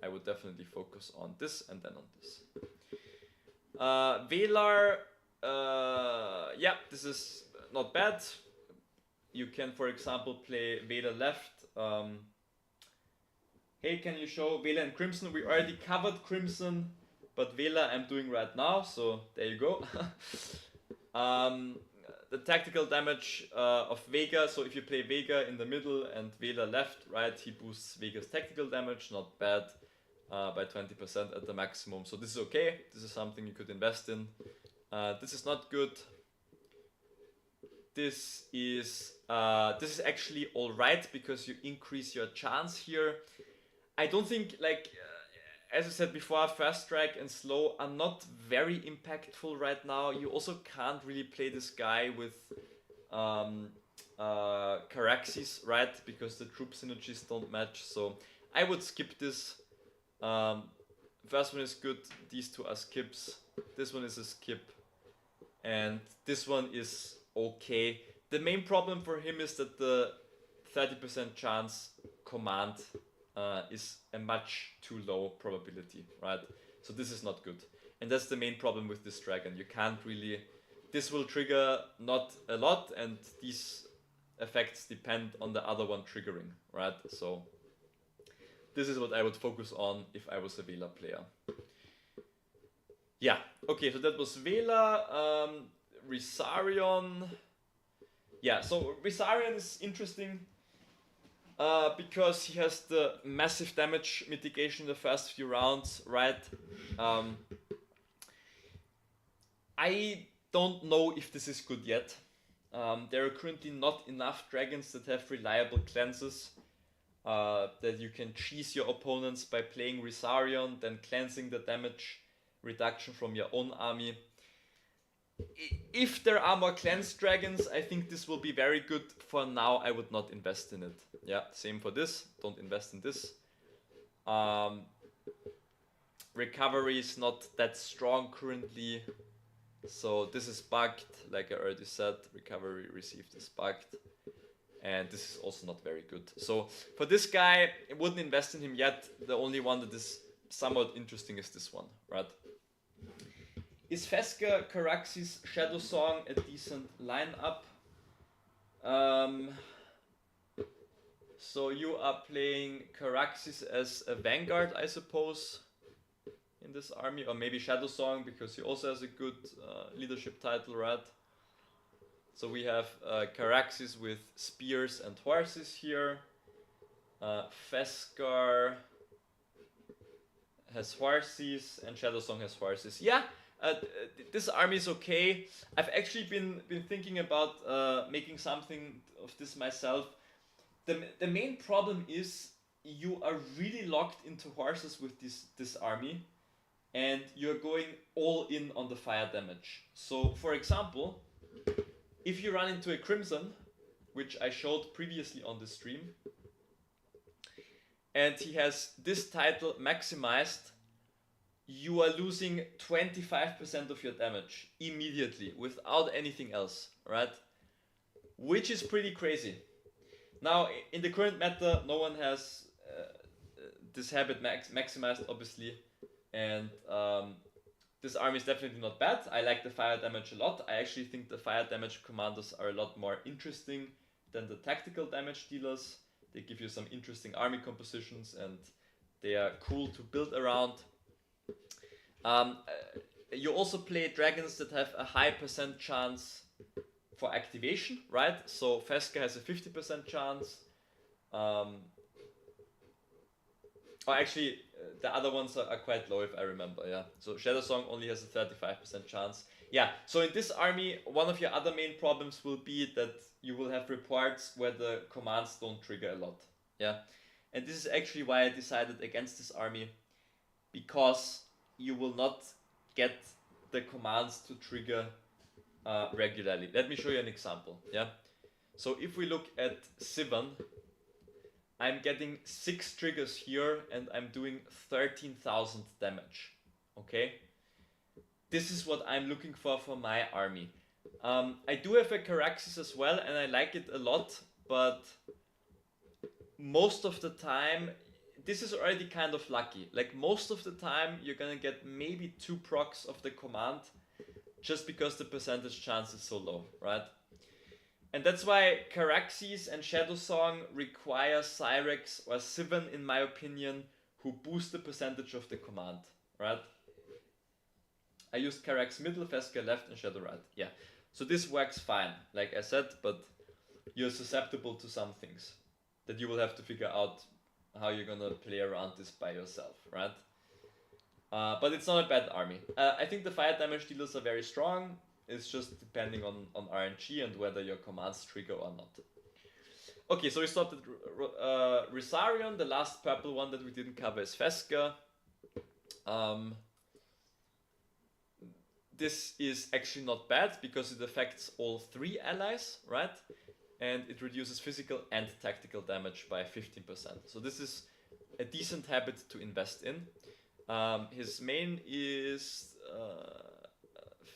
I would definitely focus on this and then on this. Velar, yeah, this is not bad. You can, for example, play Vela left. Hey, can you show Vela and Crimson? We already covered Crimson, but Vela I'm doing right now, so there you go. The tactical damage of Vega, so if you play Vega in the middle and Vela left, right, he boosts Vega's tactical damage, not bad, by 20% at the maximum. So this is okay, this is something you could invest in. This is not good. This is actually alright because you increase your chance here. I don't think, like, as I said before, First Strike and Slow are not very impactful right now. You also can't really play this guy with Caraxes, right? Because the troop synergies don't match. So I would skip this. First one is good. These two are skips. this one is a skip, and this one is okay. The main problem for him is that the 30% chance command is a much too low probability, right? So this is not good. And that's the main problem with this dragon. You can't really... This will trigger not a lot, and these effects depend on the other one triggering, right? So this is what I would focus on if I was a Vela player. Yeah, okay, so that was Vela. Risarion. Yeah, so Risarion is interesting because he has the massive damage mitigation in the first few rounds, right? I don't know if this is good yet. There are currently not enough dragons that have reliable cleanses that you can cheese your opponents by playing Risarion, then cleansing the damage reduction from your own army. If there are more cleansed dragons, I think this will be very good. For now, I would not invest in it. Yeah, same for this. Don't invest in this. Recovery is not that strong currently. So this is bugged, like I already said. Recovery received is bugged. And this is also not very good. So for this guy, I wouldn't invest in him yet. The only one that is somewhat interesting is this one, right? Is Feska, Caraxes, Shadow Song a decent lineup? So you are playing Caraxes as a Vanguard, I suppose, in this army, or maybe Shadow Song because he also has a good leadership title, right? So we have Caraxes with spears and horses here. Feskar has horses and Shadow Song has horses. Yeah, this army is okay. I've actually been thinking about making something of this myself. The main problem is you are really locked into horses with this army, and you're going all in on the fire damage. So for example, if you run into a Crimson, which I showed previously on the stream, and he has this title maximized, you are losing 25% of your damage immediately without anything else, right? Which is pretty crazy. Now, in the current meta, no one has this habit maximized, obviously, and this army is definitely not bad. I like the fire damage a lot. I actually think the fire damage commanders are a lot more interesting than the tactical damage dealers. They give you some interesting army compositions and they are cool to build around. You also play dragons that have a high percent chance for activation, right? So Feska has a 50% chance. Oh, actually, the other ones are quite low if I remember, yeah. So Shadow Song only has a 35% chance. Yeah, so in this army, one of your other main problems will be that you will have reports where the commands don't trigger a lot, yeah. And this is actually why I decided against this army, because you will not get the commands to trigger regularly. Let me show you an example, yeah. So if we look at Sivan, I'm getting 6 triggers here and I'm doing 13,000 damage, okay? This is what I'm looking for my army. I do have a Caraxes as well and I like it a lot, but most of the time, this is already kind of lucky. Like most of the time, you're gonna get maybe 2 procs of the command just because the percentage chance is so low, right? And that's why Caraxes and Shadow Song require Cyrex or Sivan, in my opinion, who boost the percentage of the command, right? I used Carax middle, Feska left, and Shadow right. Yeah, so this works fine, like I said, but you're susceptible to some things that you will have to figure out how you're gonna play around this by yourself, right? But it's not a bad army. I think the fire damage dealers are very strong. It's just depending on RNG and whether your commands trigger or not. Okay, so we stopped at Risarion. The last purple one that we didn't cover is Feska. This is actually not bad because it affects all 3 allies, right? And it reduces physical and tactical damage by 15%. So this is a decent habit to invest in. His main is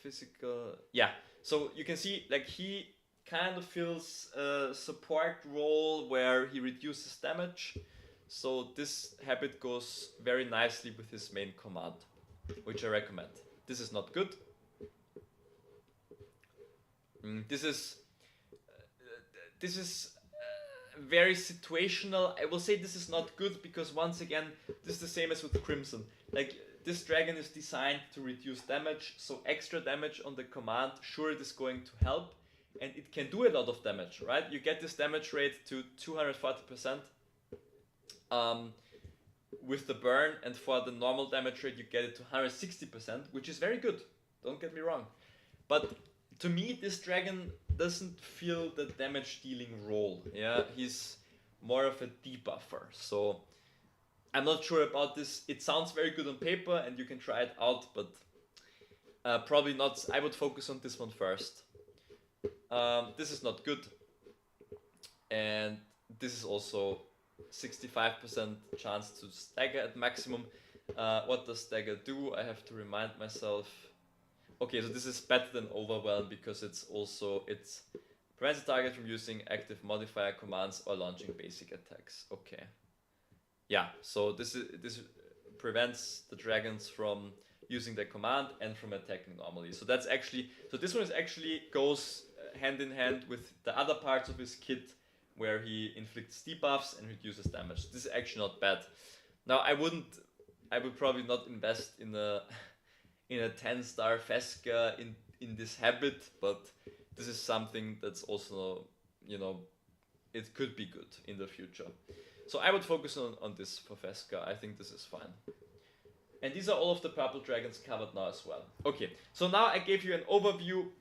physical. Yeah, so you can see like he kind of fills a support role where he reduces damage. So this habit goes very nicely with his main command, which I recommend. This is not good. This is very situational. I will say this is not good because once again, this is the same as with Crimson. Like this dragon is designed to reduce damage, so extra damage on the command, sure it is going to help, and it can do a lot of damage, right? You get this damage rate to 240% with the burn, and for the normal damage rate you get it to 160%, which is very good, don't get me wrong. But to me, this dragon doesn't feel the damage dealing role. Yeah, he's more of a debuffer. So I'm not sure about this. It sounds very good on paper and you can try it out, but probably not. I would focus on this one first. This is not good. And this is also 65% chance to stagger at maximum. What does stagger do? I have to remind myself. Okay, so this is better than overwhelm because it prevents the target from using active modifier commands or launching basic attacks. Okay. Yeah, so this prevents the dragons from using their command and from attacking normally. So this one is actually goes hand in hand with the other parts of his kit where he inflicts debuffs and reduces damage. This is actually not bad. Now I would probably not invest in a 10-star Fesca in this habit, but this is something that's also, it could be good in the future. So I would focus on this for Fesca. I think this is fine. And these are all of the purple dragons covered now as well. Okay, so now I gave you an overview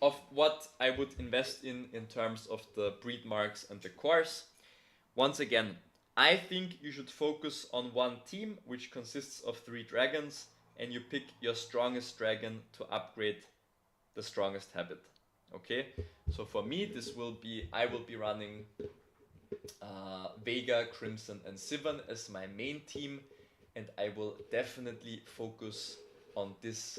of what I would invest in terms of the Breedmarks and the cores. Once again, I think you should focus on one team which consists of 3 dragons, and you pick your strongest dragon to upgrade the strongest habit. Okay, so for me I will be running Vega, Crimson and Sivan as my main team, and I will definitely focus on this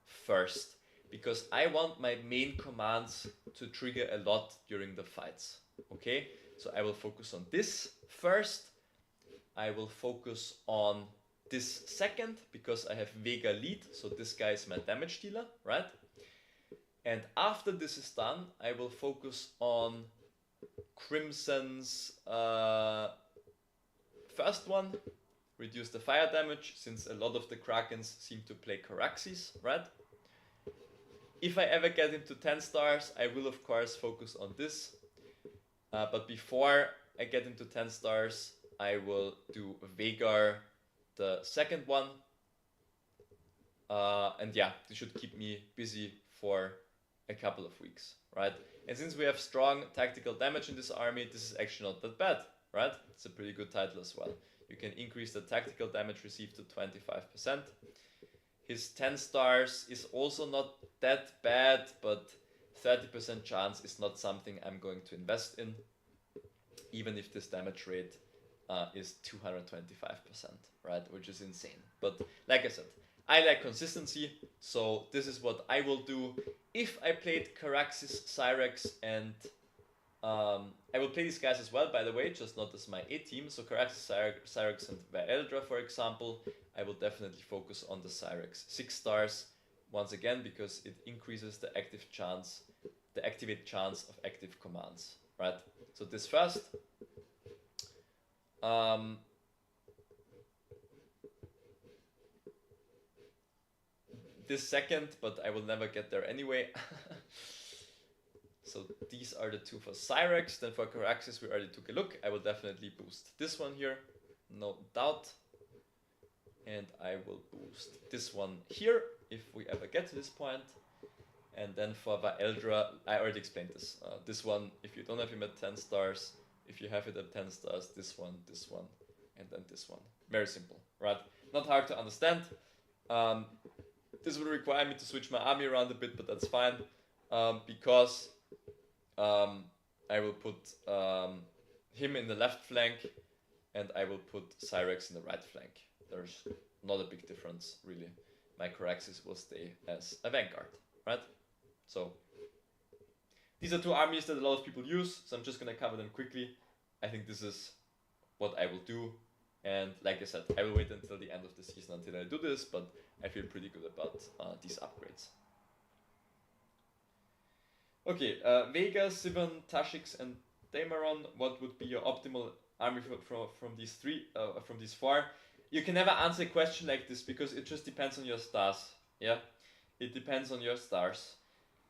first because I want my main commands to trigger a lot during the fights. Okay, so I will focus on this first. I will focus on this second because I have Vega lead, so this guy is my damage dealer, right? And after this is done, I will focus on Crimson's first one, reduce the fire damage, since a lot of the Krakens seem to play Caraxes, right? If I ever get into 10 stars, I will of course focus on this. But before I get into 10 stars, I will do Vagar, the second one. And yeah, this should keep me busy for a couple of weeks, right? And since we have strong tactical damage in this army, this is actually not that bad, right? It's a pretty good title as well. You can increase the tactical damage received to 25%. His 10 stars is also not that bad, but 30% chance is not something I'm going to invest in, even if this damage rate is 225%, right? Which is insane. But like I said, I like consistency, so this is what I will do. If I played Caraxes, Cyrex, and I will play these guys as well, by the way, just not as my A team. So Caraxes, Cyrex, and Vaeldra, for example, I will definitely focus on the Cyrex 6 stars, once again, because it increases the activate chance of active commands, right? So this first. This second, but I will never get there anyway. So these are the 2 for Cyrex. Then for Caraxes we already took a look. I will definitely boost this one here, no doubt. And I will boost this one here if we ever get to this point. And then for Vaeldra, I already explained this. This one, if you don't have him at 10 stars, if you have it at 10 stars, this one, and then this one. Very simple, right? Not hard to understand. This will require me to switch my army around a bit, but that's fine, because I will put him in the left flank and I will put Cyrex in the right flank. There's not a big difference, really. my Coraxis will stay as a Vanguard, right? So these are two armies that a lot of people use, so I'm just gonna cover them quickly. I think this is what I will do, and like I said, I will wait until the end of the season until I do this, but I feel pretty good about these upgrades. Okay, Vega, Sivan, Tashix, and Dameron, what would be your optimal army from these three, from these four? You can never answer a question like this because it just depends on your stars. Yeah, it depends on your stars.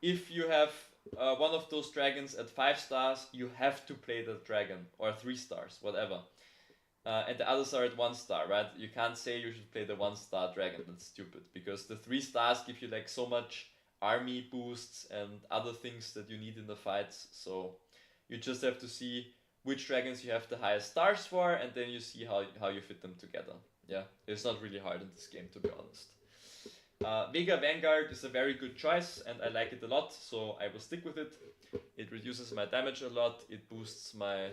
If you have one of those dragons at 5 stars, you have to play the dragon, or 3 stars, whatever. And the others are at 1 star, right? You can't say you should play the 1-star dragon. That's stupid because the 3 stars give you like so much army boosts and other things that you need in the fights. So you just have to see which dragons you have the highest stars for, and then you see how you fit them together. Yeah, it's not really hard in this game, to be honest. Vega Vanguard is a very good choice, and I like it a lot, so I will stick with it. It reduces my damage a lot, it boosts my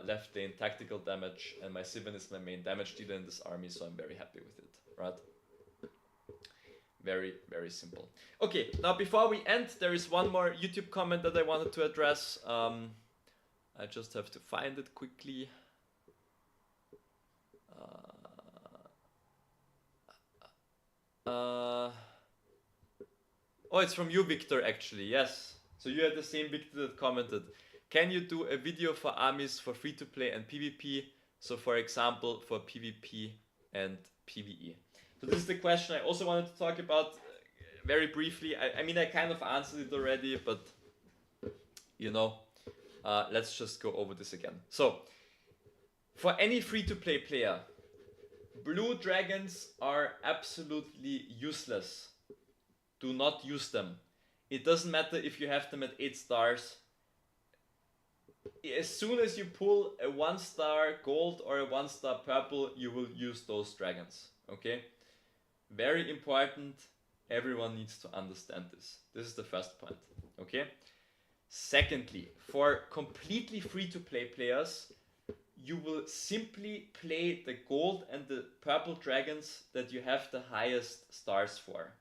left lane tactical damage, and my Sivan is my main damage dealer in this army, so I'm very happy with it, right? Very, very simple. Okay, now before we end, there is one more YouTube comment that I wanted to address. I just have to find it quickly. Oh, it's from you, Victor, actually, yes. So you are the same Victor that commented. Can you do a video for armies for free-to-play and PvP? So for example, for PvP and PvE. So this is the question I also wanted to talk about very briefly. I mean, I kind of answered it already, but you know, let's just go over this again. So for any free-to-play player, blue dragons are absolutely useless. Do not use them. It doesn't matter if you have them at 8 stars. As soon as you pull a 1-star gold or a 1-star purple, you will use those dragons. Okay? Very important. Everyone needs to understand this. This is the first point. Okay? Secondly, for completely free-to-play players, you will simply play the gold and the purple dragons that you have the highest stars for.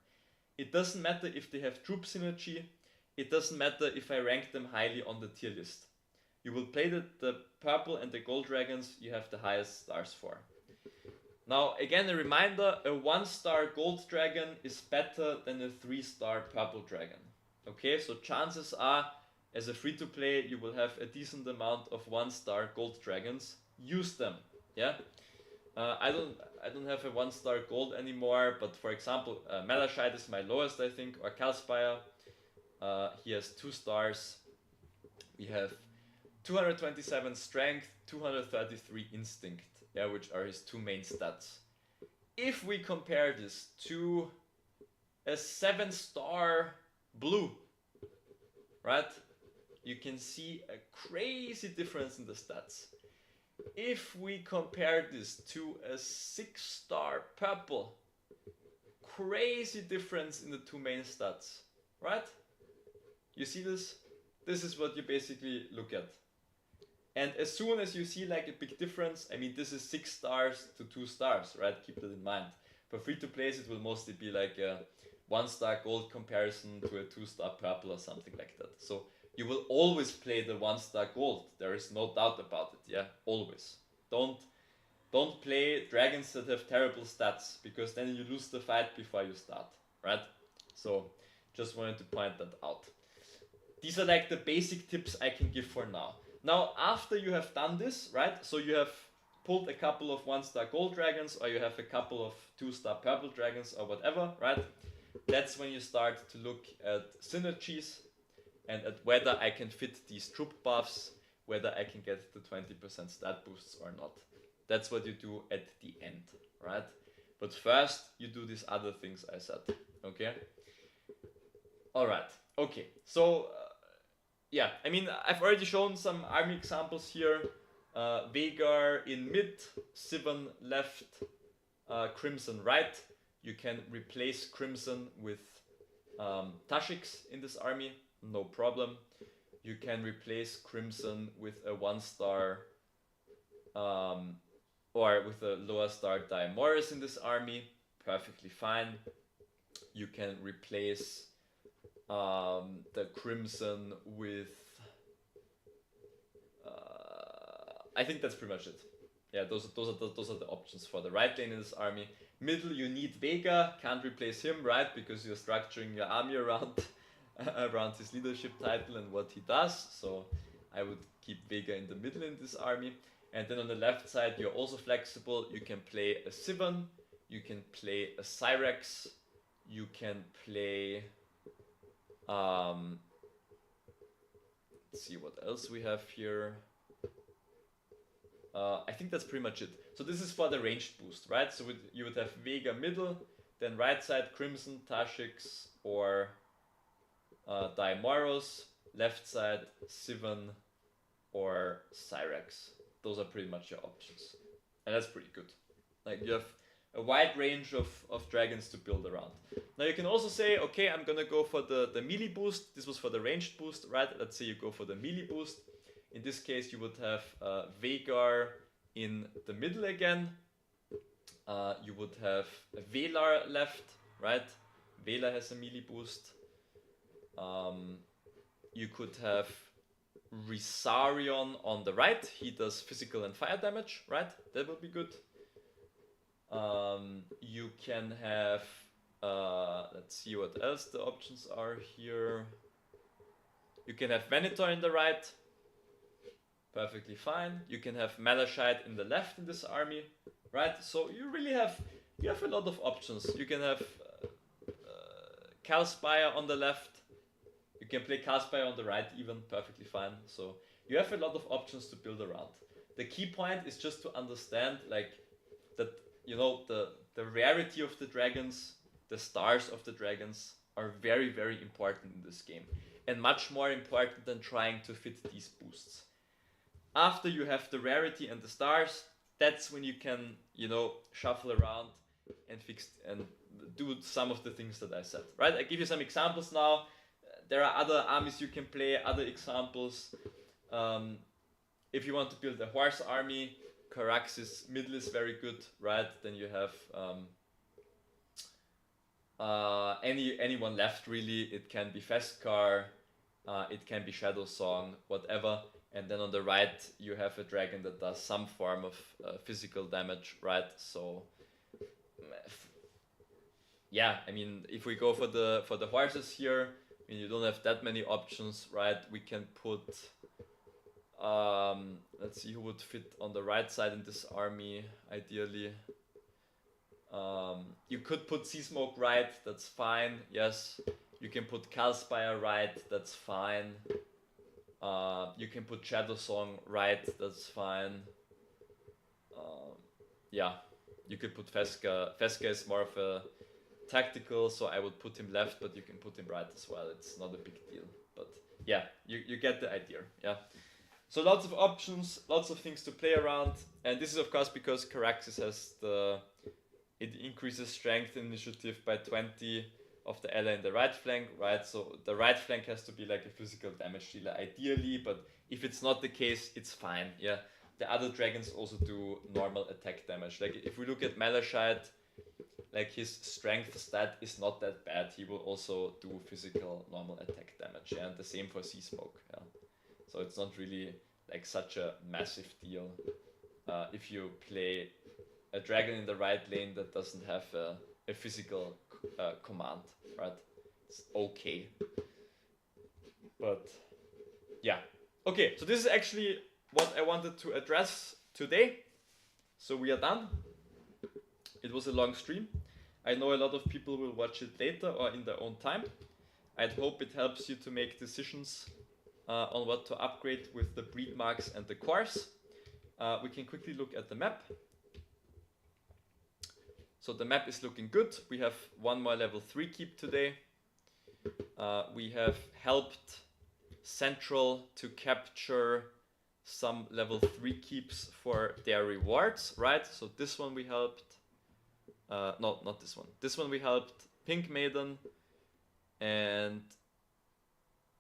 It doesn't matter if they have troop synergy. It doesn't matter if I rank them highly on the tier list. You will play the purple and the gold dragons you have the highest stars for. Now, again, a reminder, a 1-star gold dragon is better than a 3-star purple dragon. Okay, so chances are, as a free-to-play, you will have a decent amount of 1-star gold dragons. Use them, yeah? I don't have a 1-star gold anymore, but for example, Malachite is my lowest, I think, or Calspire. He has 2 stars. We have 227 strength, 233 instinct, yeah, which are his 2 main stats. If we compare this to a 7-star blue, right, you can see a crazy difference in the stats. If we compare this to a 6-star purple, crazy difference in the 2 main stats, right? You see this? This is what you basically look at. And as soon as you see like a big difference, I mean, this is 6 stars to 2 stars, right? Keep that in mind. For free-to-plays, it will mostly be like a 1-star gold comparison to a 2-star purple or something like that. So you will always play the 1-star gold. There is no doubt about it, yeah? Always. Don't play dragons that have terrible stats, because then you lose the fight before you start, right? So just wanted to point that out. These are like the basic tips I can give for now. Now, after you have done this, right? So you have pulled a couple of 1-star gold dragons, or you have a couple of 2-star purple dragons, or whatever, right? That's when you start to look at synergies and at whether I can fit these troop buffs, whether I can get the 20% stat boosts or not. That's what you do at the end, right? But first, you do these other things I said, okay? Alright, okay, so yeah, I mean, I've already shown some army examples here. Veigar in mid, Sivan left, Crimson right. You can replace Crimson with Tashix in this army, no problem. You can replace Crimson with a 1-star or with a lower star Diamoris in this army, perfectly fine. you can replace the crimson with I think that's pretty much it. Yeah, those are the options for the right lane in this army. Middle, you need Vega, can't replace him, right? Because you're structuring your army around around his leadership title and what he does. So I would keep Vega in the middle in this army. And then on the left side, you're also flexible. You can play a Sivan, you can play a Cyrex, you can play let's see what else we have here. I think that's pretty much it. So this is for the ranged boost, right? So you would have Vega middle, then right side Crimson, Tashix, or Daimoros, left side Sivan or Cyrex. Those are pretty much your options. And that's pretty good. Like you have a wide range of dragons to build around. Now you can also say, okay, I'm gonna go for the melee boost. This was for the ranged boost, right? Let's say you go for the melee boost. In this case, you would have Veigar in the middle again. You would have Velar left, right? Velar has a melee boost. You could have Risarion on the right. He does physical and fire damage, right? That would be good. You can have, let's see what else the options are here. You can have Venator in the right. Perfectly fine. You can have Malachite in the left in this army, right? So you really have a lot of options. You can have Calspire on the left. You can play Calspire on the right even, perfectly fine. So you have a lot of options to build around. The key point is just to understand like that, you know, the rarity of the dragons, the stars of the dragons are very, very important in this game. And much more important than trying to fit these boosts. After you have the rarity and the stars, that's when you can, you know, shuffle around and fix and do some of the things that I said, right? I give you some examples now. There are other armies you can play, other examples. If you want to build a horse army, Carax's middle is very good, right? Then you have anyone left really. It can be Feskar, it can be Shadow Song, whatever. And then on the right, you have a dragon that does some form of physical damage, right? So, yeah, I mean, if we go for the horses here, I mean, you don't have that many options, right? We can put, let's see who would fit on the right side in this army, ideally. You could put Seasmoke right, that's fine, yes. You can put Calspire right, that's fine. You can put Shadow Song right, that's fine. Yeah, you could put Feska. Feska is more of a tactical, so I would put him left, but you can put him right as well. It's not a big deal. But yeah, you get the idea. Yeah. So lots of options, lots of things to play around. And this is of course because Caraxes has it increases strength initiative by 20 of the ally in the right flank, right? So the right flank has to be like a physical damage dealer ideally, but if it's not the case, it's fine, yeah. The other dragons also do normal attack damage. Like if we look at Malachite, like his strength stat is not that bad. He will also do physical normal attack damage, yeah? And the same for Seasmoke, yeah. So it's not really like such a massive deal if you play a dragon in the right lane that doesn't have a physical command, right? It's okay. But yeah. Okay, so this is actually what I wanted to address today. So we are done. It was a long stream. I know a lot of people will watch it later or in their own time. I'd hope it helps you to make decisions on what to upgrade with the Breedmarks and the cores. We can quickly look at the map. So the map is looking good. We have one more level 3 keep today. We have helped Central to capture some level 3 keeps for their rewards, right? So this one we helped. No, not this one. This one we helped Pink Maiden. And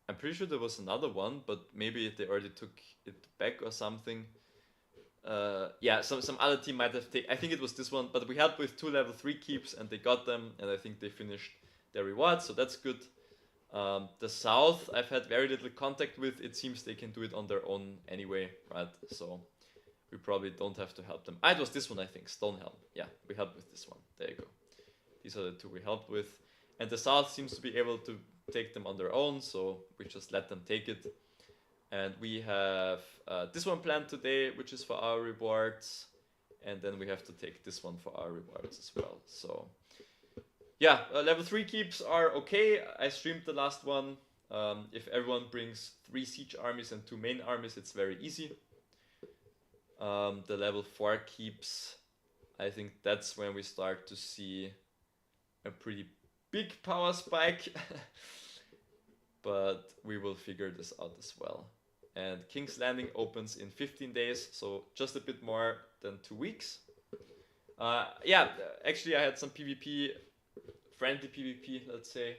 I'm pretty sure there was another one, but maybe they already took it back or something. Yeah, some other team might have taken. I think it was this one, but we helped with 2 level 3 keeps and they got them, and I think they finished their rewards, so that's good. The South, I've had very little contact with. It seems they can do it on their own anyway, right? So we probably don't have to help them. It was this one, I think, Stonehelm. Yeah, we helped with this one. There you go. These are the two we helped with. And the South seems to be able to take them on their own, so we just let them take it. And we have this one planned today, which is for our rewards. And then we have to take this one for our rewards as well. So yeah, level 3 keeps are okay. I streamed the last one. If everyone brings 3 siege armies and 2 main armies, it's very easy. The level 4 keeps, I think that's when we start to see a pretty big power spike. But we will figure this out as well. And King's Landing opens in 15 days, so just a bit more than 2 weeks. Yeah, actually I had some PvP, friendly PvP, let's say.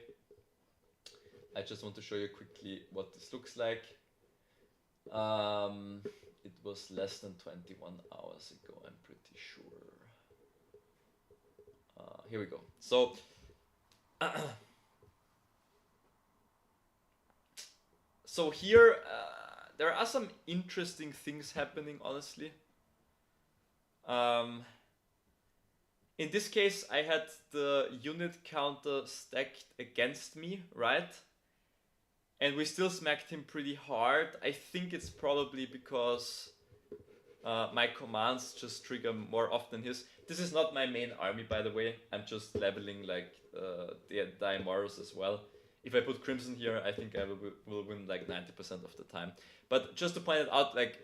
I just want to show you quickly what this looks like. It was less than 21 hours ago, I'm pretty sure. Here we go. So, so here, there are some interesting things happening, honestly. In this case, I had the unit counter stacked against me, right? And we still smacked him pretty hard. I think it's probably because my commands just trigger more often his. This is not my main army, by the way. I'm just leveling like the Daimoros as well. If I put Crimson here, I think I will win like 90% of the time. But just to point it out, like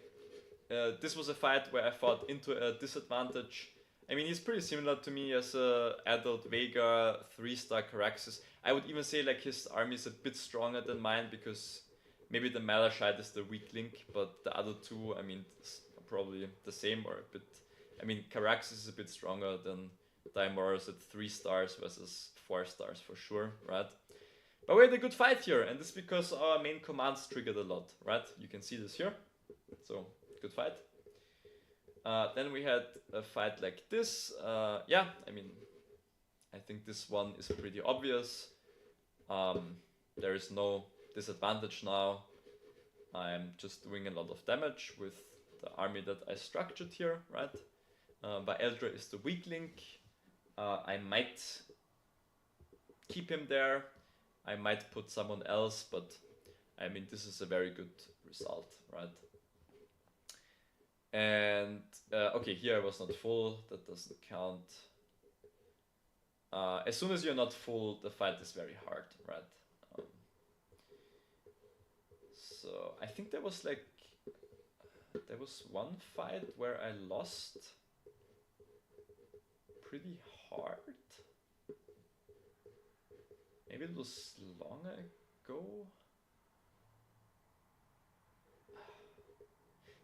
this was a fight where I fought into a disadvantage. I mean, he's pretty similar to me as a adult Vega 3-star Caraxes. I would even say like his army is a bit stronger than mine because maybe the Malachite is the weak link, but the other two, I mean, probably the same or a bit. I mean, Caraxes is a bit stronger than Daimoros at 3 stars versus 4 stars for sure, right? But we had a good fight here, and this is because our main commands triggered a lot, right? You can see this here. So, good fight. Then we had a fight like this. Yeah, I mean, I think this one is pretty obvious. There is no disadvantage now. I'm just doing a lot of damage with the army that I structured here, right? Eldra is the weak link. I might keep him there. I might put someone else, but I mean, this is a very good result, right? And okay, here I was not full, that doesn't count. As soon as you're not full, the fight is very hard, right? So I think there was one fight where I lost pretty hard. Maybe it was long ago.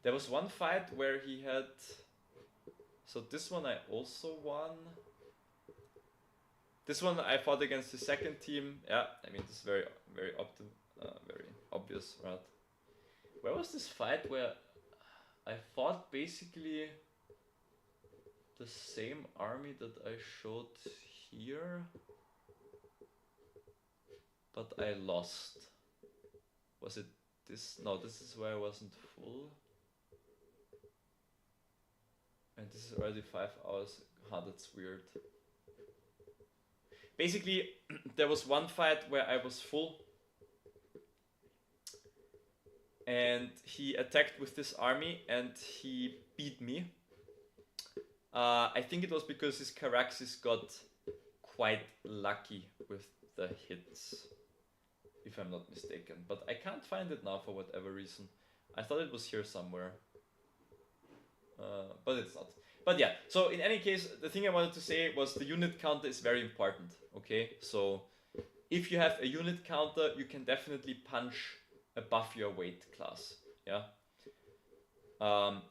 There was one fight where he had. So this one I also won. This one I fought against the second team. Yeah, I mean this is very obvious, right? Where was this fight where I fought basically the same army that I showed here, but I lost? Was it this? No, this is where I wasn't full. And this is already 5 hours. That's weird. Basically, there was one fight where I was full. And he attacked with this army and he beat me. I think it was because his Caraxes got quite lucky with the hits, if I'm not mistaken. But I can't find it now for whatever reason. I thought it was here somewhere. But it's not. But yeah, so in any case, the thing I wanted to say was the unit counter is very important, okay? So if you have a unit counter, you can definitely punch above your weight class, yeah?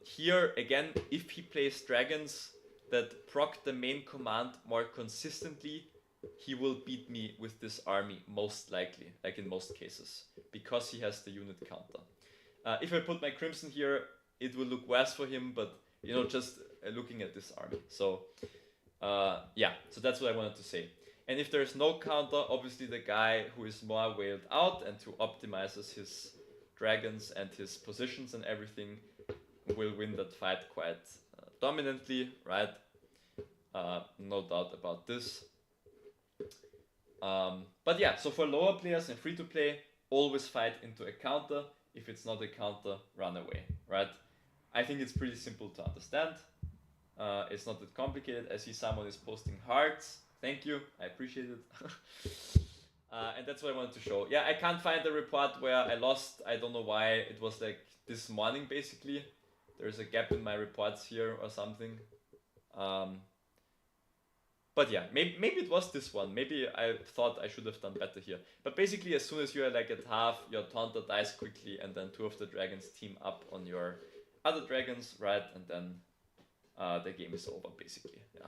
Here, again, if he plays dragons that proc the main command more consistently, he will beat me with this army, most likely, like in most cases, because he has the unit counter. If I put my Crimson here, it will look worse for him, but you know, just looking at this army. So yeah, so that's what I wanted to say. And if there's no counter, obviously the guy who is more whaled out and who optimizes his dragons and his positions and everything will win that fight quite dominantly, right? No doubt about this. But yeah, so for lower players and free to play, always fight into a counter. If it's not a counter, run away, right? I think it's pretty simple to understand. It's not that complicated. I see someone is posting hearts. Thank you, I appreciate it. And that's what I wanted to show. Yeah, I can't find the report where I lost. I don't know why. It was like this morning basically. There's a gap in my reports here or something. But yeah, maybe it was this one. Maybe I thought I should have done better here. But basically, as soon as you are like at half, your Taunter dies quickly, and then two of the dragons team up on your other dragons, right? And then the game is over, basically. Yeah.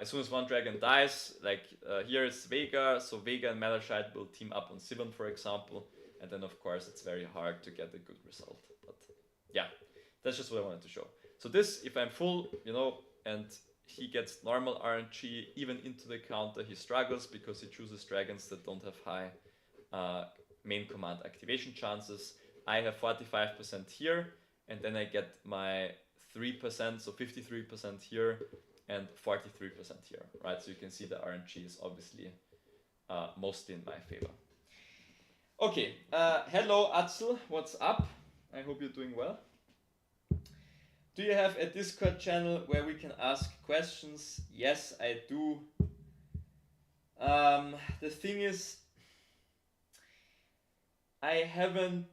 As soon as one dragon dies, like here it's Vega, so Vega and Malachite will team up on Sivon, for example. And then, of course, it's very hard to get a good result. But yeah, that's just what I wanted to show. So this, if I'm full, you know, and he gets normal RNG even into the counter, he struggles because he chooses dragons that don't have high main command activation chances. I have 45% here, and then I get my 3%, so 53% here, and 43% here, right? So you can see the RNG is obviously mostly in my favor. Okay, hello Atzel, what's up? I hope you're doing well. Do you have a Discord channel where we can ask questions? Yes, I do. The thing is, I haven't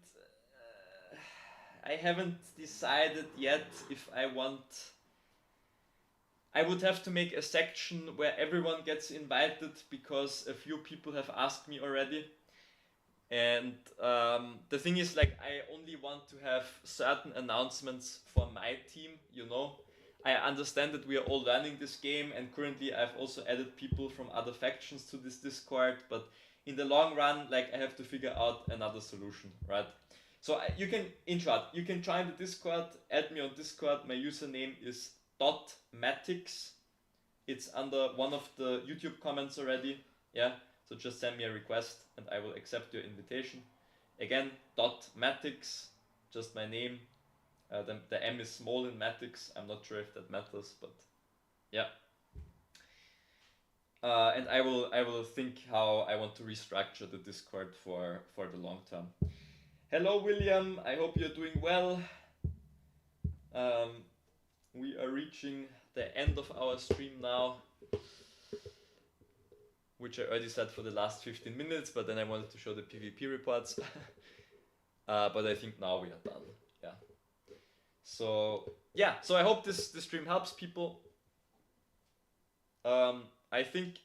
decided yet if I want. I would have to make a section where everyone gets invited because a few people have asked me already. And the thing is, like, I only want to have certain announcements for my team, you know. I understand that we are all learning this game, and currently I've also added people from other factions to this Discord, but in the long run, like, I have to figure out another solution, right? So you can, in short, you can join the Discord, add me on Discord. My username is .matix. It's under one of the YouTube comments already, yeah. So just send me a request and I will accept your invitation. Again, .matix, just my name. The M is small in Matix. I'm not sure if that matters, but yeah. And I will think how I want to restructure the Discord for the long term. Hello, William. I hope you're doing well. We are reaching the end of our stream now, which I already said for the last 15 minutes, but then I wanted to show the PvP reports. But I think now we are done. Yeah. So yeah, so I hope this stream helps people. I think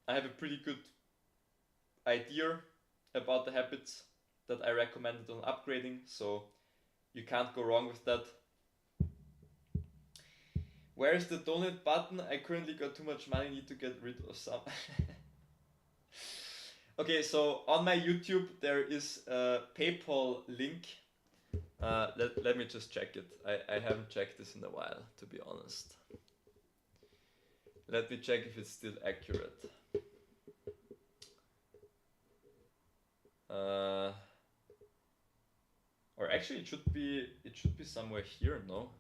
I have a pretty good idea about the habits that I recommended on upgrading, so you can't go wrong with that. Where is the donate button? I currently got too much money, need to get rid of some. Okay, so on my YouTube there is a PayPal link. Let me just check it. I haven't checked this in a while, to be honest. Let me check if it's still accurate. Or actually it should be somewhere here, no?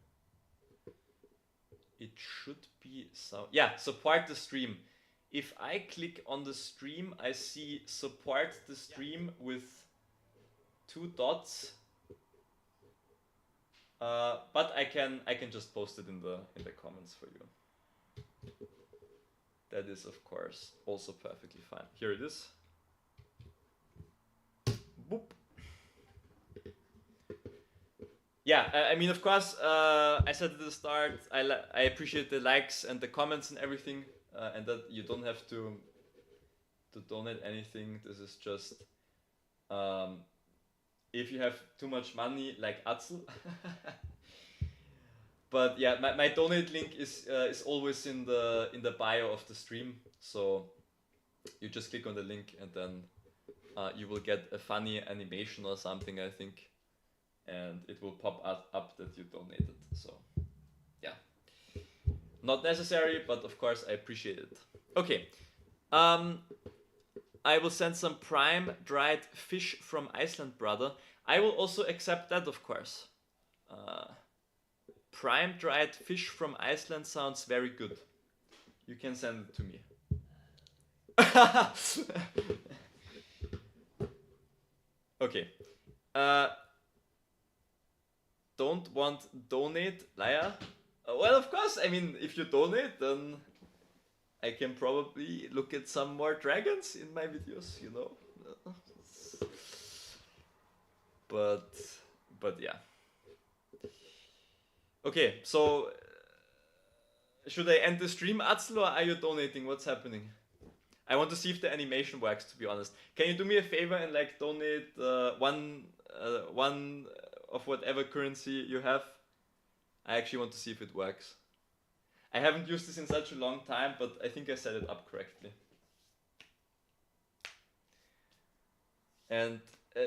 It should be some, yeah, support the stream. If I click on the stream, I see support the stream with 2 dots. But I can just post it in the comments for you. That is, of course, also perfectly fine. Here it is. Boop. Yeah, I mean, of course, I said at the start, I appreciate the likes and the comments and everything, and that you don't have to donate anything. This is just if you have too much money, like Atzel. But yeah, my donate link is always in the bio of the stream, so you just click on the link and then you will get a funny animation or something, I think. And it will pop up that you donated. So yeah, not necessary, but of course I appreciate it. Okay. I will send some prime dried fish from Iceland, brother. I will also accept that, of course. Prime dried fish from Iceland sounds very good. You can send it to me. Okay. Don't want donate, liar? Well, of course. I mean, if you donate, then I can probably look at some more dragons in my videos, you know. But yeah. Okay, so should I end the stream, Atzel, or are you donating? What's happening? I want to see if the animation works, to be honest. Can you do me a favor and like donate one of whatever currency you have? I actually want to see if it works. I haven't used this in such a long time, but I think I set it up correctly. And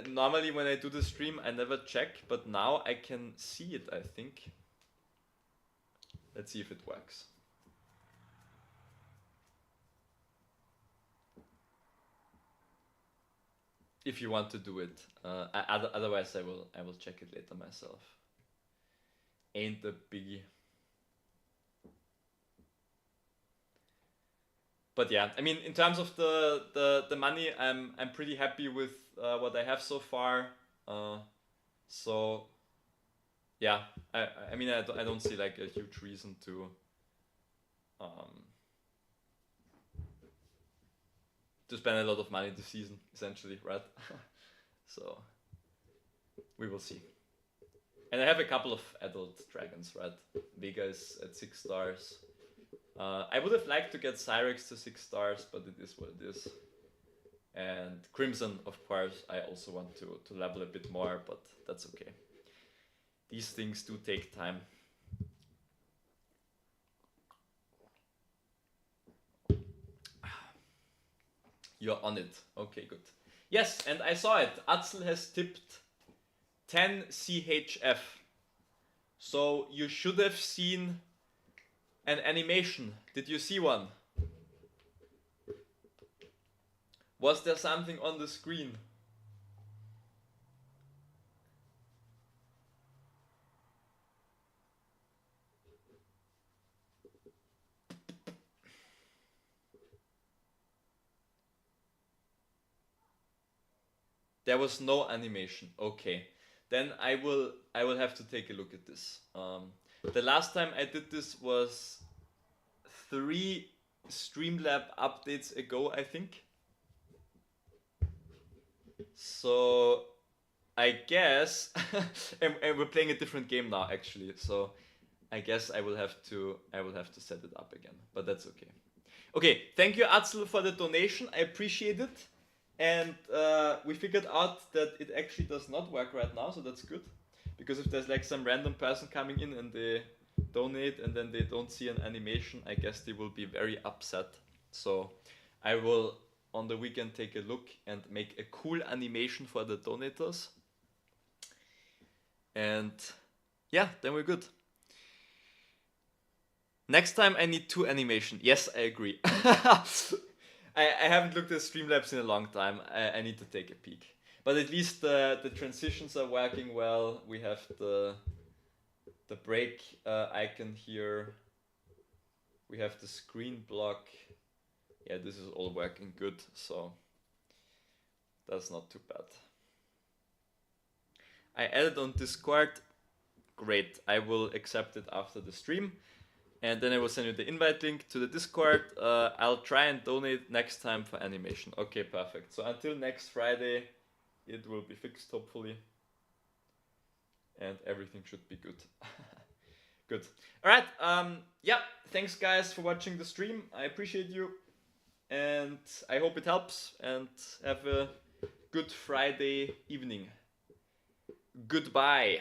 normally when I do the stream, I never check, but now I can see it, I think. Let's see if it works. If you want to do it, otherwise I will check it later myself. Ain't a biggie. But yeah, I mean, in terms of the money, I'm pretty happy with what I have so far. So yeah, I mean, I don't see like a huge reason to spend a lot of money this season, essentially, right? So we will see. And I have a couple of adult dragons, right? Vega is at 6 stars. I would have liked to get Cyrex to 6 stars, but it is what it is. And Crimson, of course, I also want to level a bit more, but that's okay. These things do take time. You're on it. Okay, good. Yes, and I saw it. Atzel has tipped 10 CHF. So you should have seen an animation. Did you see one? Was there something on the screen? There was no animation. Okay. Then I will have to take a look at this. The last time I did this was 3 Streamlab updates ago, I think. So I guess and we're playing a different game now actually. So I guess I will have to set it up again, but that's okay. Okay, thank you Atzel for the donation. I appreciate it. And we figured out that it actually does not work right now, so that's good. Because if there's like some random person coming in and they donate and then they don't see an animation, I guess they will be very upset. So I will on the weekend take a look and make a cool animation for the donators. And yeah, then we're good. Next time I need 2 animation. Yes, I agree. I haven't looked at Streamlabs in a long time. I need to take a peek. But at least the transitions are working well. We have the break icon here. We have the screen block. Yeah, this is all working good, so that's not too bad. I added on Discord. Great, I will accept it after the stream. And then I will send you the invite link to the Discord. I'll try and donate next time for animation. Okay, perfect. So until next Friday, it will be fixed, hopefully. And everything should be good. Good. All right. Yeah, thanks guys for watching the stream. I appreciate you. And I hope it helps. And have a good Friday evening. Goodbye.